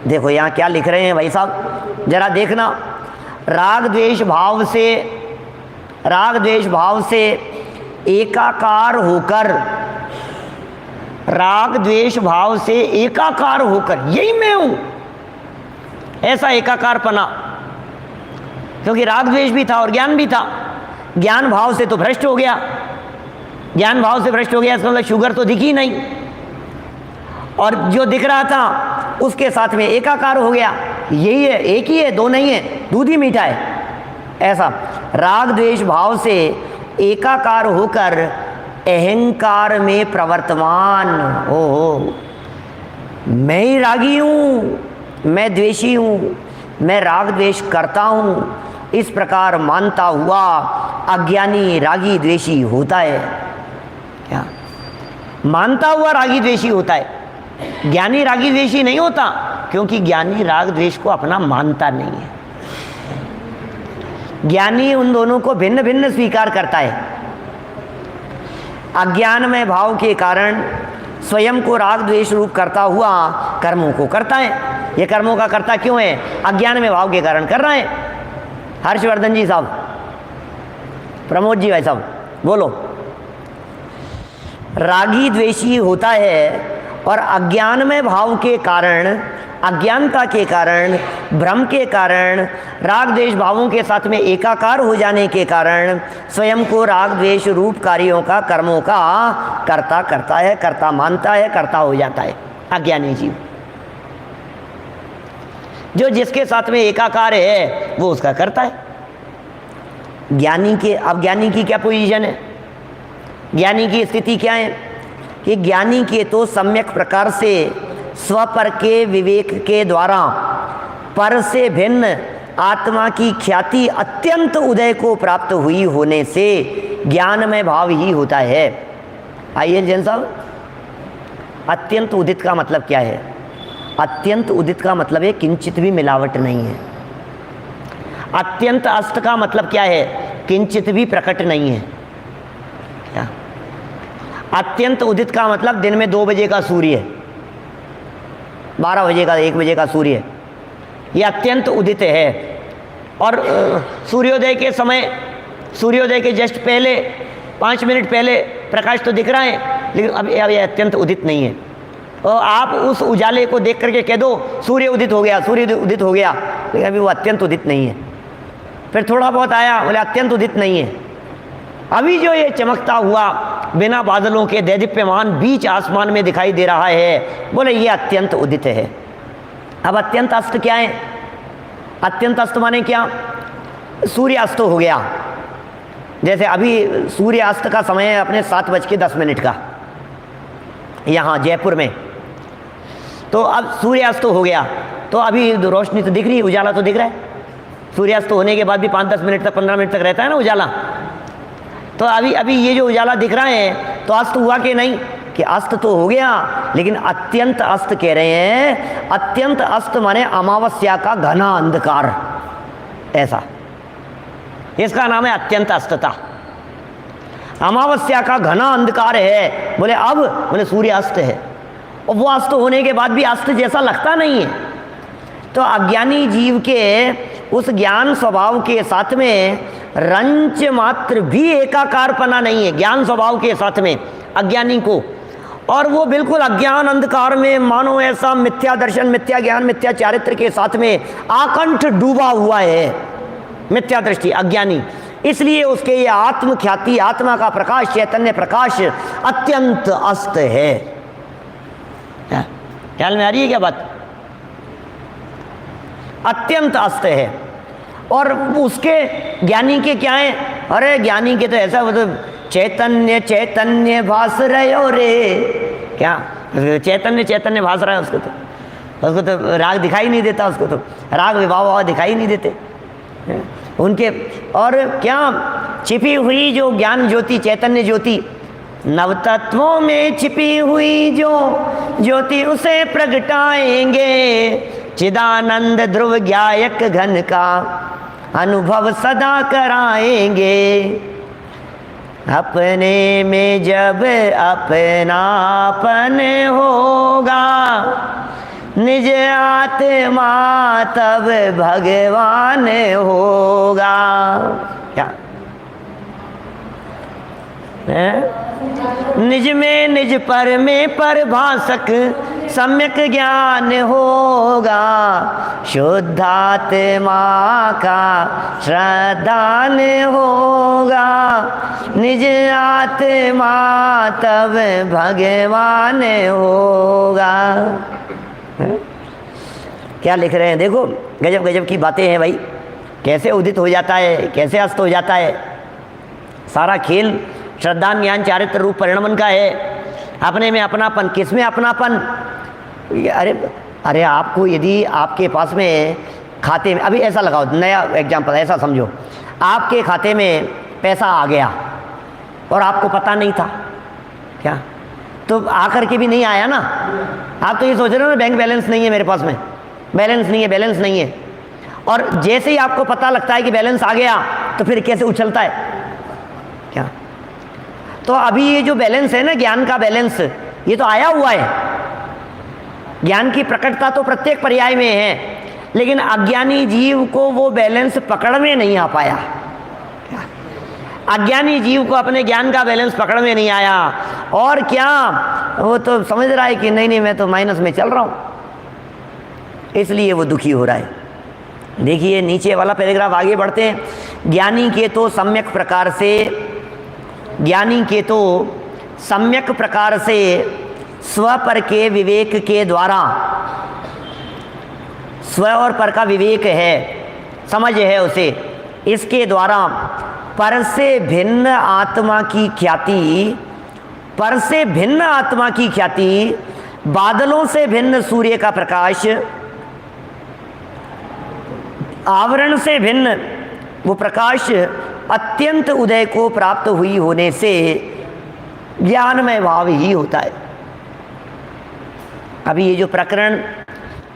Speaker 1: देखो यहाँ क्या लिख रहे हैं भाई साहब, जरा देखना। राग द्वेष भाव से एकाकार होकर, राग द्वेष भाव से एकाकार होकर, यही मैं हूं, ऐसा एकाकारपना। क्योंकि राग द्वेष भी था और ज्ञान भी था। ज्ञान भाव से तो भ्रष्ट हो गया, ज्ञान भाव से भ्रष्ट हो गया, इसका मतलब शुगर तो दिखी नहीं, और जो दिख रहा था उसके साथ में एकाकार हो गया। यही है, एक ही है, दो नहीं है, दूध ही मीठा है। ऐसा राग द्वेष भाव से एकाकार होकर अहंकार में प्रवर्तमान। ओहो, मैं ही रागी हूँ, मैं द्वेषी हूँ, मैं राग द्वेष करता हूँ, इस प्रकार मानता हुआ अज्ञानी रागी द्वेषी होता है। क्या मानता हुआ रागी द्वेषी होता है, ज्ञानी रागी द्वेषी नहीं होता, क्योंकि ज्ञानी राग द्वेष को अपना मानता नहीं है। ज्ञानी उन दोनों को भिन्न भिन्न स्वीकार करता है। अज्ञान में भाव के कारण स्वयं को राग द्वेष रूप करता हुआ कर्मों को करता है। ये कर्मों का करता क्यों है? अज्ञान में भाव के कारण कर रहा है। हर्षवर्धन जी साहब, प्रमोद जी भाई साहब, बोलो। रागी द्वेषी होता है और अज्ञान में भाव के कारण, अज्ञानता के कारण, भ्रम के कारण, राग द्वेष भावों के साथ में एकाकार हो जाने के कारण स्वयं को राग द्वेष रूप कार्यों का, कर्मों का कर्ता करता है, कर्ता मानता है, कर्ता हो जाता है अज्ञानी जीव। जो जिसके साथ में एकाकार है वो उसका करता है। ज्ञानी के, अब ज्ञानी की क्या पोजीशन है? ज्ञानी की स्थिति क्या है कि ज्ञानी के तो सम्यक प्रकार से स्वपर के विवेक के द्वारा पर से भिन्न आत्मा की ख्याति अत्यंत उदय को प्राप्त हुई होने से ज्ञान में भाव ही होता है। आइए जैन साहब, अत्यंत उदित का मतलब क्या है? अत्यंत उदित का मतलब है किंचित भी मिलावट नहीं है। अत्यंत अस्त का मतलब क्या है? किंचित भी प्रकट नहीं है। क्या अत्यंत उदित का मतलब दिन में 2 बजे का सूर्य, 12 बजे का, 1 बजे का सूर्य, ये अत्यंत उदित है। और सूर्योदय के समय, सूर्योदय के जस्ट पहले 5 मिनट पहले प्रकाश तो दिख रहा है, लेकिन अब ये अत्यंत उदित नहीं है। और आप उस उजाले को देख करके कह दो सूर्य उदित हो गया, सूर्य उदित हो गया, लेकिन अभी वो अत्यंत उदित नहीं है। फिर थोड़ा बहुत आया, बोले अत्यंत उदित नहीं है। अभी जो ये चमकता हुआ बिना बादलों के दैदीप्यमान बीच आसमान में दिखाई दे रहा है, बोले ये अत्यंत उदित है। अब अत्यंत अस्त क्या है? अत्यंत अस्त माने क्या? सूर्य अस्त हो गया। जैसे अभी सूर्य अस्त का समय है अपने 7:10 का यहाँ जयपुर में, तो अब सूर्य अस्त हो गया, तो अभी रोशनी तो दिख रही है, उजाला तो दिख रहा है। सूर्यास्त होने के बाद भी 5-10 मिनट तक, 15 मिनट तक रहता है ना उजाला। तो अभी ये जो उजाला दिख रहा है, तो अस्त हुआ कि नहीं? कि अस्त तो हो गया, लेकिन अत्यंत अस्त कह रहे हैं। अत्यंत अस्त माने अमावस्या का घना अंधकार, ऐसा, इसका नाम है अत्यंत अस्तता। अमावस्या का घना अंधकार है, बोले अब, बोले सूर्य अस्त है, और वो अस्त होने के बाद भी अस्त जैसा लगता नहीं है। तो अज्ञानी जीव के उस ज्ञान स्वभाव के साथ में रंच मात्र भी एकाकारपना नहीं है, ज्ञान स्वभाव के साथ में अज्ञानी को। और वो बिल्कुल अज्ञान अंधकार में मानो ऐसा मिथ्या दर्शन, मिथ्या ज्ञान, मिथ्या चारित्र के साथ में आकंठ डूबा हुआ है, मिथ्या दृष्टि अज्ञानी। इसलिए उसके ये आत्म ख्याति, आत्मा का प्रकाश, चैतन्य प्रकाश अत्यंत अस्त है। ख्याल में आ रही है क्या बात? अत्यंत अस्त है। और उसके ज्ञानी के क्या है? अरे ज्ञानी के तो ऐसा, वो तो चैतन्य चैतन्य भास रहे हो रे, क्या चैतन्य चैतन्य भास रहा है उसको तो राग दिखाई नहीं देता, उसको तो राग विभाव दिखाई नहीं देते उनके। और क्या छिपी हुई जो ज्ञान ज्योति, चैतन्य ज्योति, नवतत्वों में छिपी हुई जो ज्योति उसे प्रगटाएंगे, चिदानंद ध्रुव ज्ञायक घन का अनुभव सदा कराएंगे। अपने में जब अपनापन होगा, निज आत्मा तब भगवान होगा। क्या निज में निज पर में परभाषक सम्यक ज्ञान होगा, शुद्धात्मा का श्रद्धान होगा, निज आत्मा तब भगवान होगा। क्या लिख रहे हैं देखो, गजब गजब की बातें हैं भाई। कैसे उदित हो जाता है, कैसे अस्त हो जाता है। सारा खेल श्रद्धा ज्ञान चारित्र रूप परिणमन का है। अपने में अपनापन, किस में अपनापन? अरे आपको यदि आपके पास में खाते में, अभी ऐसा लगाओ, नया एग्जाम्पल ऐसा समझो, आपके खाते में पैसा आ गया और आपको पता नहीं था, क्या तो आकर के भी नहीं आया ना। आप तो ये सोच रहे हो ना बैंक बैलेंस नहीं है मेरे पास में, बैलेंस नहीं है, बैलेंस नहीं है। और जैसे ही आपको पता लगता है कि बैलेंस आ गया तो फिर कैसे उछलता है, क्या? तो अभी ये जो बैलेंस है ना, ज्ञान का बैलेंस, ये तो आया हुआ है। ज्ञान की प्रकटता तो प्रत्येक पर्याय में है, लेकिन अज्ञानी जीव को वो बैलेंस पकड़ में नहीं आ पाया। अज्ञानी जीव को अपने ज्ञान का बैलेंस पकड़ में नहीं आया। और क्या, वो तो समझ रहा है कि नहीं मैं तो माइनस में चल रहा हूं, इसलिए वो दुखी हो रहा है। देखिए नीचे वाला पैराग्राफ, आगे बढ़ते हैं। ज्ञानी के तो सम्यक प्रकार से स्व पर के विवेक के द्वारा, स्व और पर का विवेक है, समझ है उसे, इसके द्वारा पर से भिन्न आत्मा की ख्याति, पर से भिन्न आत्मा की ख्याति, बादलों से भिन्न सूर्य का प्रकाश, आवरण से भिन्न वो प्रकाश अत्यंत उदय को प्राप्त हुई होने से ज्ञानमय भाव ही होता है। अभी ये जो प्रकरण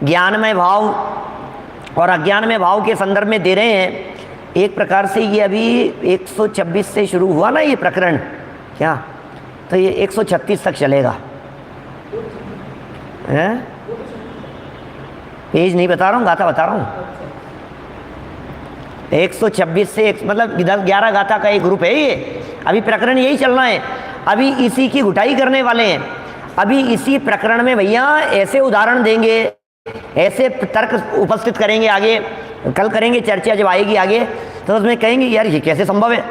Speaker 1: ज्ञानमय भाव और अज्ञानमय भाव के संदर्भ में दे रहे हैं, एक प्रकार से ये अभी 126 से शुरू हुआ ना ये प्रकरण, क्या तो ये 136 तक चलेगा। हैं? पेज नहीं बता रहा हूँ, गाथा बता रहा हूँ। 126 से मतलब 10-11 गाथा का एक ग्रुप है ये। अभी प्रकरण यही चलना है, अभी इसी की घुटाई करने वाले हैं। अभी इसी प्रकरण में भैया ऐसे उदाहरण देंगे, ऐसे तर्क उपस्थित करेंगे, आगे कल करेंगे चर्चा जब आएगी आगे, तो उसमें कहेंगे यार ये कैसे संभव है,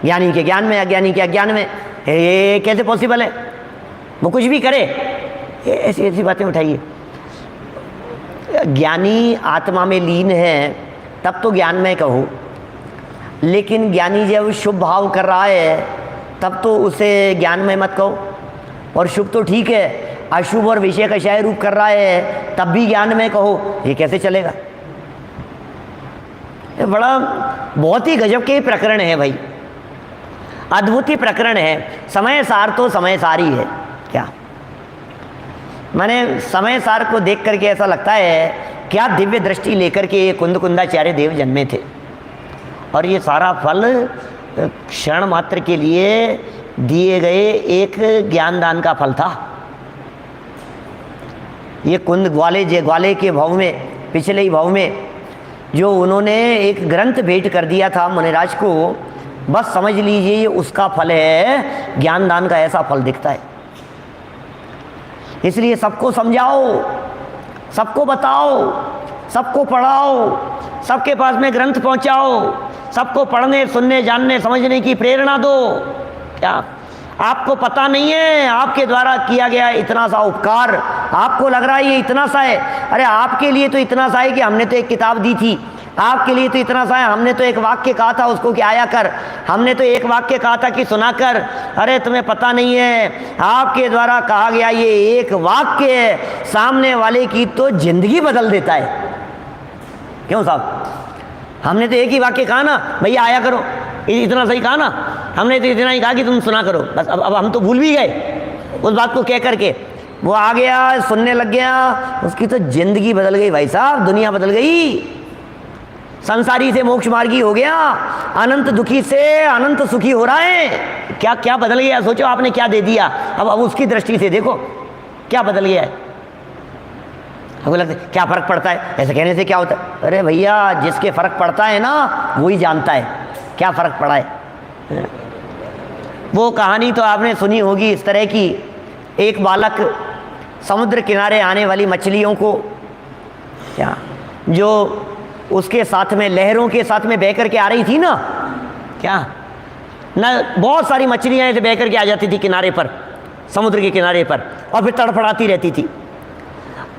Speaker 1: ज्ञानी के ज्ञान में, अज्ञानी के अज्ञान में, ये कैसे पॉसिबल है। वो कुछ भी करे, ऐसी ऐसी बातें उठाइए। ज्ञानी आत्मा में लीन है तब तो ज्ञान में कहो, लेकिन ज्ञानी जब शुभ भाव कर रहा है तब तो उसे ज्ञान में मत कहो। और शुभ तो ठीक है, अशुभ और विषय कषाय रूप कर रहा है तब भी ज्ञान में कहो, ये कैसे चलेगा। ये बड़ा बहुत ही गजब के प्रकरण है भाई, अद्भुत ही प्रकरण है। समय सार तो समय सार ही है। क्या मैंने समय सार को देख करके ऐसा लगता है क्या दिव्य दृष्टि लेकर के कुंद कुंदाचार्य देव जन्मे थे, और ये सारा फल क्षण मात्र के लिए दिए गए एक ज्ञानदान का फल था। ये कुंद ग्वाले के भाव में, पिछले ही भाव में जो उन्होंने एक ग्रंथ भेंट कर दिया था मुनिराज को, बस समझ लीजिए ये उसका फल है। ज्ञानदान का ऐसा फल दिखता है। इसलिए सबको समझाओ, सबको बताओ, सबको पढ़ाओ, सबके पास में ग्रंथ पहुंचाओ, सबको पढ़ने, सुनने, जानने, समझने की प्रेरणा दो। क्या आपको पता नहीं है आपके द्वारा किया गया इतना सा उपकार, आपको लग रहा है ये इतना सा है। अरे आपके लिए तो इतना सा है कि हमने तो एक किताब दी थी, आपके लिए तो इतना सा है हमने तो एक वाक्य कहा था उसको कि आया कर, हमने तो एक वाक्य कहा था कि सुना कर। अरे तुम्हें पता नहीं है आपके द्वारा कहा गया ये एक वाक्य सामने वाले की तो जिंदगी बदल देता है। क्यों साहब, हमने तो एक ही वाक्य कहा ना, भैया आया करो, इतना सही कहा ना, हमने तो इतना ही कहा कि तुम सुना करो। बस अब हम तो भूल भी गए उस बात को कह करके। वो आ गया, सुनने लग गया, उसकी तो जिंदगी बदल गई भाई साहब, दुनिया बदल गई। संसारी से मोक्ष मार्गी हो गया, अनंत दुखी से अनंत सुखी हो रहा है। क्या क्या बदल गया, सोचो आपने क्या दे दिया। अब उसकी दृष्टि से देखो क्या बदल गया है। हमको लगता है क्या फर्क पड़ता है, ऐसे कहने से क्या होता है। अरे भैया जिसके फर्क पड़ता है ना वही जानता है क्या फर्क पड़ा है। वो कहानी तो आपने सुनी होगी इस तरह की, एक बालक समुद्र किनारे आने वाली मछलियों को, क्या जो उसके साथ में लहरों के साथ में बह करके आ रही थी ना, क्या ना बहुत सारी मछलियां ऐसे बह करके आ जाती थी किनारे पर, समुद्र के किनारे पर, और फिर तड़फड़ाती रहती थी।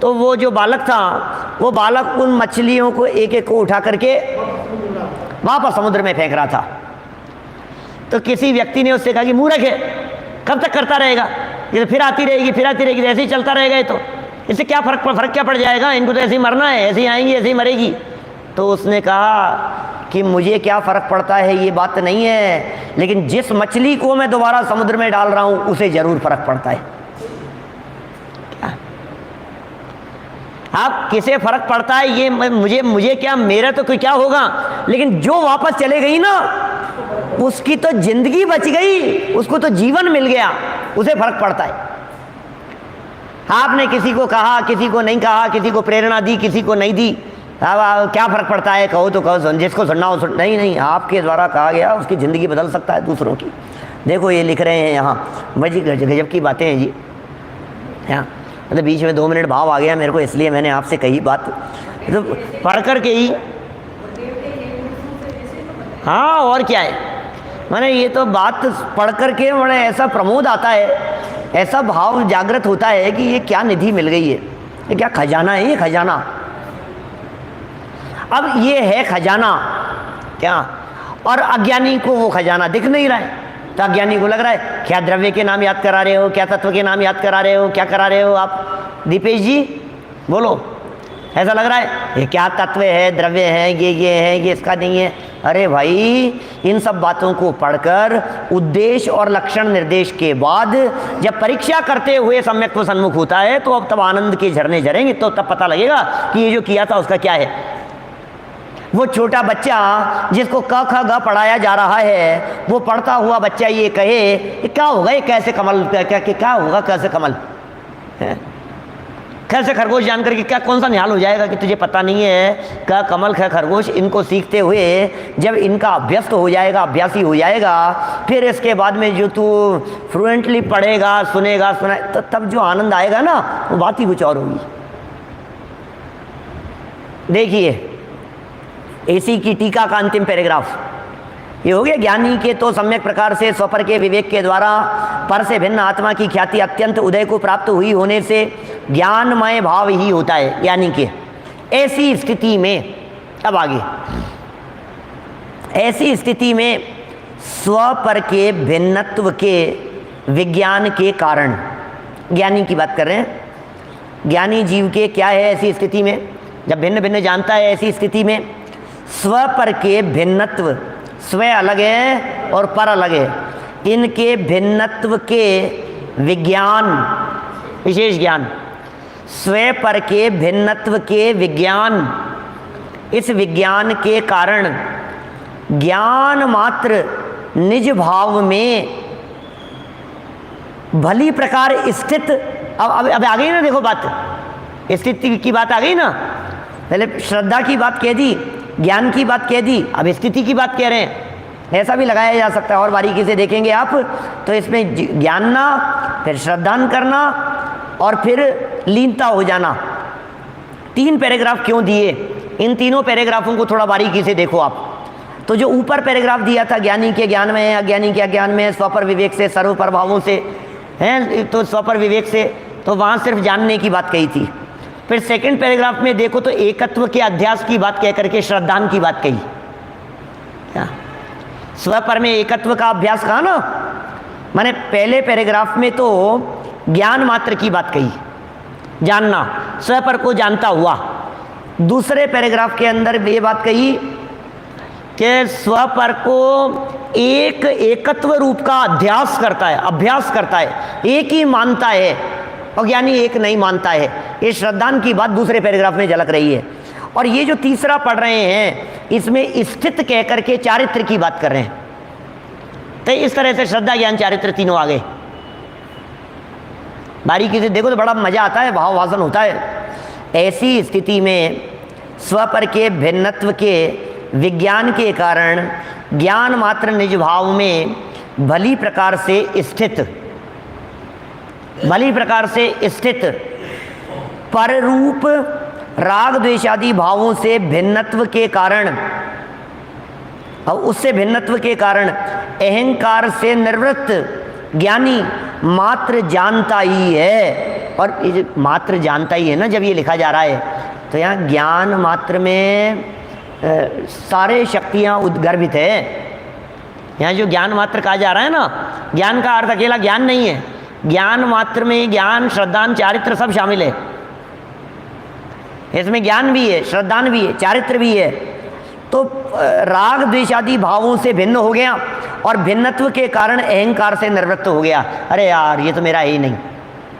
Speaker 1: तो वो जो बालक था, वो बालक उन मछलियों को एक एक को उठा करके वापस समुद्र में फेंक रहा था। तो किसी व्यक्ति ने उससे कहा कि मूर्ख है, कब तक करता रहेगा, ये फिर आती रहेगी फिर आती रहेगी, ऐसे ही चलता रहेगा, ये तो इससे क्या फर्क क्या पड़ जाएगा, इनको तो ऐसे ही मरना है, ऐसे ही आएंगी ऐसे ही मरेगी। तो उसने कहा कि मुझे क्या फ़र्क पड़ता है ये बात नहीं है, लेकिन जिस मछली को मैं दोबारा समुद्र में डाल रहा हूँ उसे ज़रूर फ़र्क पड़ता है। आप किसे फ़र्क पड़ता है ये मुझे क्या, मेरा तो कोई क्या होगा, लेकिन जो वापस चले गई ना उसकी तो जिंदगी बच गई, उसको तो जीवन मिल गया, उसे फ़र्क पड़ता है। आपने किसी को कहा, किसी को नहीं कहा, किसी को प्रेरणा दी, किसी को नहीं दी, अब क्या फ़र्क पड़ता है, कहो तो कहो, जिसको सुनना हो सुन। नहीं, आपके द्वारा कहा गया उसकी ज़िंदगी बदल सकता है दूसरों की। देखो ये लिख रहे हैं यहाँ, बड़ी गजब की बातें हैं जी। यहाँ मतलब बीच में 2 मिनट भाव आ गया मेरे को, इसलिए मैंने आपसे कही बात, तो पढ़ कर के ही, हाँ और क्या है, मैंने ये तो बात पढ़ कर के मैंने ऐसा प्रमोद आता है, ऐसा भाव जागृत होता है कि ये क्या निधि मिल गई है, ये क्या खजाना है, ये खजाना। अब ये है खजाना क्या, और अज्ञानी को वो खजाना दिख नहीं रहा है। तो अज्ञानी को लग रहा है क्या द्रव्य के नाम याद करा रहे हो, क्या तत्व के नाम याद करा रहे हो, क्या करा रहे हो आप दीपेश जी, बोलो। ऐसा लग रहा है ये क्या तत्व है, द्रव्य है, ये है, ये इसका नहीं है। अरे भाई इन सब बातों को पढ़कर उद्देश्य और लक्षण निर्देश के बाद जब परीक्षा करते हुए सम्यक सन्मुख होता है तो अब तब आनंद के झरने झरेंगे, तो तब पता लगेगा कि ये जो किया था उसका क्या है। वो छोटा बच्चा जिसको क ख ग पढ़ाया जा रहा है, वो पढ़ता हुआ बच्चा ये कहे कि क्या होगा, ये कैसे कमल, क्या होगा कैसे कमल है? कैसे खरगोश जानकर के क्या कौन सा निहाल हो जाएगा कि तुझे पता नहीं है क्या कमल ख खरगोश। इनको सीखते हुए जब इनका अभ्यस्त हो जाएगा, अभ्यासी हो जाएगा, फिर इसके बाद में जो तू फ्लुएंटली पढ़ेगा, सुनेगा, तो तब जो आनंद आएगा ना, वो बात ही कुछ और होगी। देखिए इसी की टीका का अंतिम पैराग्राफ ये हो गया। ज्ञानी के तो सम्यक प्रकार से स्वपर के विवेक के द्वारा पर से भिन्न आत्मा की ख्याति अत्यंत उदय को प्राप्त हुई होने से ज्ञानमय भाव ही होता है। ज्ञानी के ऐसी स्थिति में, अब आगे, ऐसी स्थिति में स्वपर के भिन्नत्व के विज्ञान के कारण, ज्ञानी की बात कर रहे हैं, ज्ञानी जीव के क्या है ऐसी स्थिति में, जब भिन्न भिन्न जानता है, ऐसी स्थिति में स्वपर के भिन्नत्व, स्व अलग है और पर अलग है, इनके भिन्नत्व के विज्ञान, विशेष ज्ञान, स्व पर के भिन्नत्व के विज्ञान, इस विज्ञान के कारण ज्ञान मात्र निज भाव में भली प्रकार स्थित, अब आ गई ना, देखो बात, स्थिति की बात आ गई ना। पहले श्रद्धा की बात कह दी, ज्ञान की बात कह दी, अब स्थिति की बात कह रहे हैं। ऐसा भी लगाया जा सकता है, और बारीकी से देखेंगे आप तो इसमें ज्ञानना, फिर श्रद्धान करना और फिर लीनता हो जाना। 3 पैराग्राफ क्यों दिए, इन तीनों पैराग्राफों को थोड़ा बारीकी से देखो आप। तो जो ऊपर पैराग्राफ दिया था, ज्ञानी के ज्ञान में है, अज्ञानी के अज्ञान में है, स्वपर विवेक से, सर्व प्रभावों से हैं, तो स्वपर विवेक से, तो वहाँ सिर्फ जानने की बात कही थी। फिर सेकंड पैराग्राफ में देखो तो एकत्व के अध्यास की बात कह करके श्रद्धान की बात कही। क्या स्वपर में एकत्व का अभ्यास कहा ना, माने पहले पैराग्राफ में तो ज्ञान मात्र की बात कही, जानना, स्वपर को जानता हुआ। दूसरे पैराग्राफ के अंदर ये बात कही कि स्वपर को एक एकत्व रूप का अध्यास करता है, अभ्यास करता है, एक ही मानता है, और ज्ञानी एक नहीं मानता है। ये श्रद्धान की बात दूसरे पैराग्राफ में झलक रही है। और ये जो तीसरा पढ़ रहे हैं, इसमें स्थित कह करके चारित्र की बात कर रहे हैं। तो इस तरह से श्रद्धा, ज्ञान, चारित्र तीनों आ गए। बारीकी से देखो तो बड़ा मजा आता है, भावभाषण होता है। ऐसी स्थिति में स्वपर के भिन्नत्व के विज्ञान के कारण ज्ञान मात्र निज भाव में भली प्रकार से स्थित, भली प्रकार से स्थित पर रूप राग द्वेषादि भावों से भिन्नत्व के कारण, और उससे भिन्नत्व के कारण अहंकार से निवृत्त ज्ञानी मात्र जानता ही है। और मात्र जानता ही है ना, जब ये लिखा जा रहा है तो यहाँ ज्ञान मात्र में सारे शक्तियाँ उद्गर्भित है। यहाँ जो ज्ञान मात्र कहा जा रहा है ना, ज्ञान का अर्थ अकेला ज्ञान नहीं है, ज्ञान मात्र में ज्ञान, श्रद्धान, चारित्र सब शामिल है। इसमें ज्ञान भी है, श्रद्धान भी है, चारित्र भी है। तो राग द्वेषादि भावों से भिन्न हो गया और भिन्नत्व के कारण अहंकार से निवृत्त हो गया। अरे यार ये तो मेरा है ही नहीं,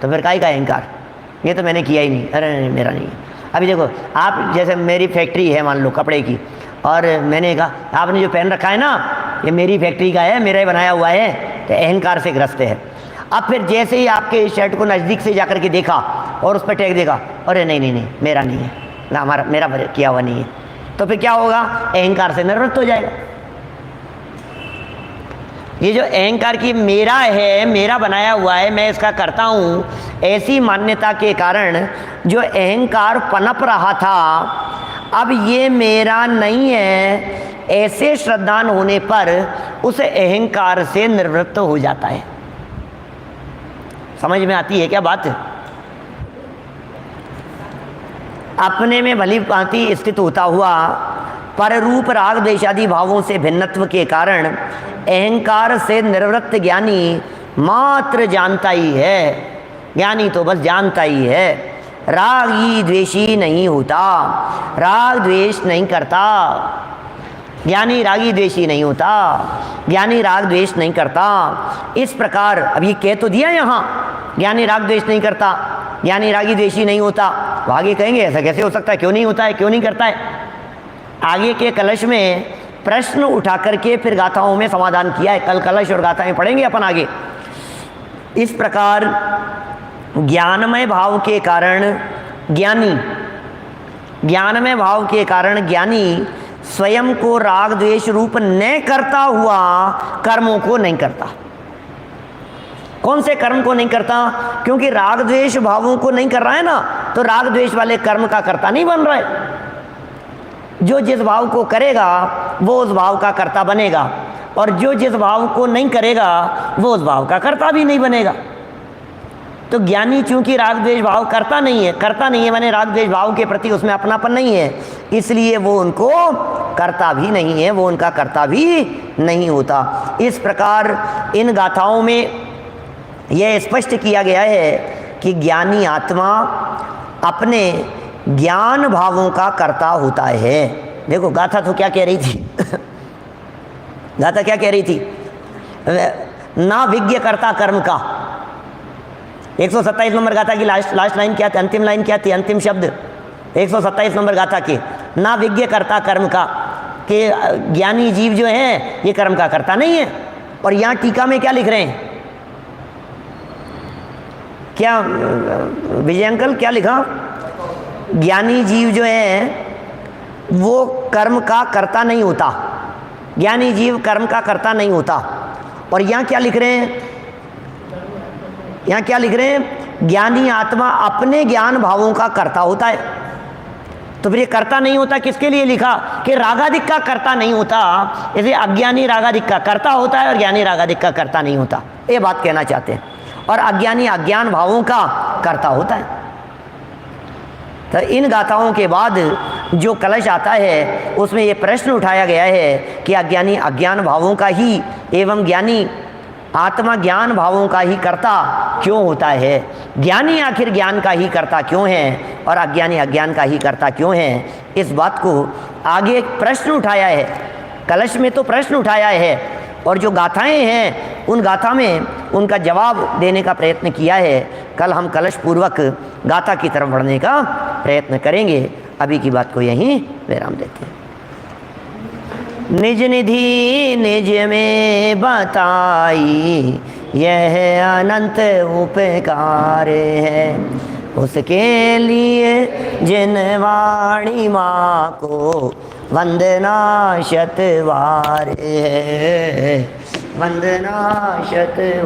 Speaker 1: तो फिर काहे का अहंकार, ये तो मैंने किया ही नहीं, अरे नहीं मेरा नहीं है। अभी देखो आप, जैसे मेरी फैक्ट्री है मान लो कपड़े की, और मैंने कहा आपने जो पहन रखा है ना ये मेरी फैक्ट्री का है, मेरा ही बनाया हुआ है, तो अहंकार से ग्रस्त है। अब फिर जैसे ही आपके शर्ट को नज़दीक से जाकर के देखा और उस पर टैग देखा, अरे नहीं नहीं नहीं मेरा नहीं है ना, हमारा मेरा किया हुआ नहीं है, तो फिर क्या होगा, अहंकार से निवृत्त हो जाएगा। ये जो अहंकार की मेरा है, मेरा बनाया हुआ है, मैं इसका करता हूँ, ऐसी मान्यता के कारण जो अहंकार पनप रहा था, अब ये मेरा नहीं है, ऐसे श्रद्धान होने पर उस अहंकार से निवृत्त हो जाता है। समझ में आती है क्या बात? अपने में भली भांति स्थित होता हुआ पर रूप राग द्वेषादि भावों से भिन्नत्व के कारण अहंकार से निवृत्त ज्ञानी मात्र जानता ही है। ज्ञानी तो बस जानता ही है, रागी द्वेषी नहीं होता, राग द्वेष नहीं करता। ज्ञानी रागी द्वेषी नहीं होता, ज्ञानी राग द्वेष नहीं करता। इस प्रकार अब ये कह तो दिया यहाँ, ज्ञानी राग द्वेष नहीं करता, ज्ञानी रागी द्वेषी नहीं होता। आगे कहेंगे ऐसा कैसे हो सकता है, क्यों नहीं होता है, क्यों नहीं करता है। आगे के कलश में प्रश्न उठा करके फिर गाथाओं में समाधान किया है। कल कलश और गाथाएं पढ़ेंगे अपन आगे। इस प्रकार ज्ञानमय भाव के कारण ज्ञानमय भाव के कारण ज्ञानी स्वयं को राग द्वेष रूप न करता हुआ कर्मों को नहीं करता। कौन से कर्म को नहीं करता? क्योंकि राग द्वेष भावों को नहीं कर रहा है ना, तो राग द्वेष वाले कर्म का कर्ता नहीं बन रहा है। जो जिस भाव को करेगा वो उस भाव का कर्ता बनेगा, और जो जिस भाव को नहीं करेगा वो उस भाव का कर्ता भी नहीं बनेगा। तो ज्ञानी चूंकि राग द्वेष भाव करता नहीं है माने राग द्वेष भाव के प्रति उसमें अपनापन नहीं है, इसलिए वो उनको करता भी नहीं है, वो उनका कर्ता भी नहीं होता। इस प्रकार इन गाथाओं में यह स्पष्ट किया गया है कि ज्ञानी आत्मा अपने ज्ञान भावों का कर्ता होता है। देखो गाथा तो क्या कह रही थी गाथा क्या कह रही थी? ना विज्ञ कर्ता कर्म का। 127 नंबर गाथा की लास्ट लाइन क्या थी? अंतिम लाइन क्या थी? अंतिम शब्द 127 नंबर गाथा के, ना विज्ञ कर्ता कर्म का, कि ज्ञानी जीव जो है ये कर्म का कर्ता नहीं है। और यहाँ टीका में क्या लिख रहे हैं? क्या विजय अंकल क्या लिखा? ज्ञानी जीव जो है वो कर्म का कर्ता नहीं होता, ज्ञानी जीव कर्म का कर्ता नहीं होता। और यहाँ क्या लिख रहे हैं? यहाँ क्या लिख रहे हैं? ज्ञानी आत्मा अपने ज्ञान भावों का कर्ता होता है। तो फिर ये कर्ता नहीं होता किसके लिए लिखा? कि रागादिक का कर्ता नहीं होता। जैसे अज्ञानी रागादिक का कर्ता होता है और ज्ञानी रागादिक का कर्ता नहीं होता, ये बात कहना चाहते हैं। और अज्ञानी अज्ञान भावों का कर्ता होता है। तो इन गाथाओं के बाद जो कलश आता है उसमें ये प्रश्न उठाया गया है कि अज्ञानी अज्ञान भावों का ही एवं ज्ञानी आत्मा ज्ञान भावों का ही कर्ता क्यों होता है? ज्ञानी आखिर ज्ञान का ही कर्ता क्यों है और अज्ञानी अज्ञान का ही कर्ता क्यों है? इस बात को आगे एक प्रश्न उठाया है। कलश में तो प्रश्न उठाया है, और जो गाथाएं हैं उन गाथा में उनका जवाब देने का प्रयत्न किया है। कल हम कलश पूर्वक गाथा की तरफ बढ़ने का प्रयत्न करेंगे। अभी की बात को यहीं विराम देते हैं। निज निधि निज में बताई यह अनंत उपकार है, उसके लिए जिन वाणी माँ को वंदना शतवार है, वंदना शत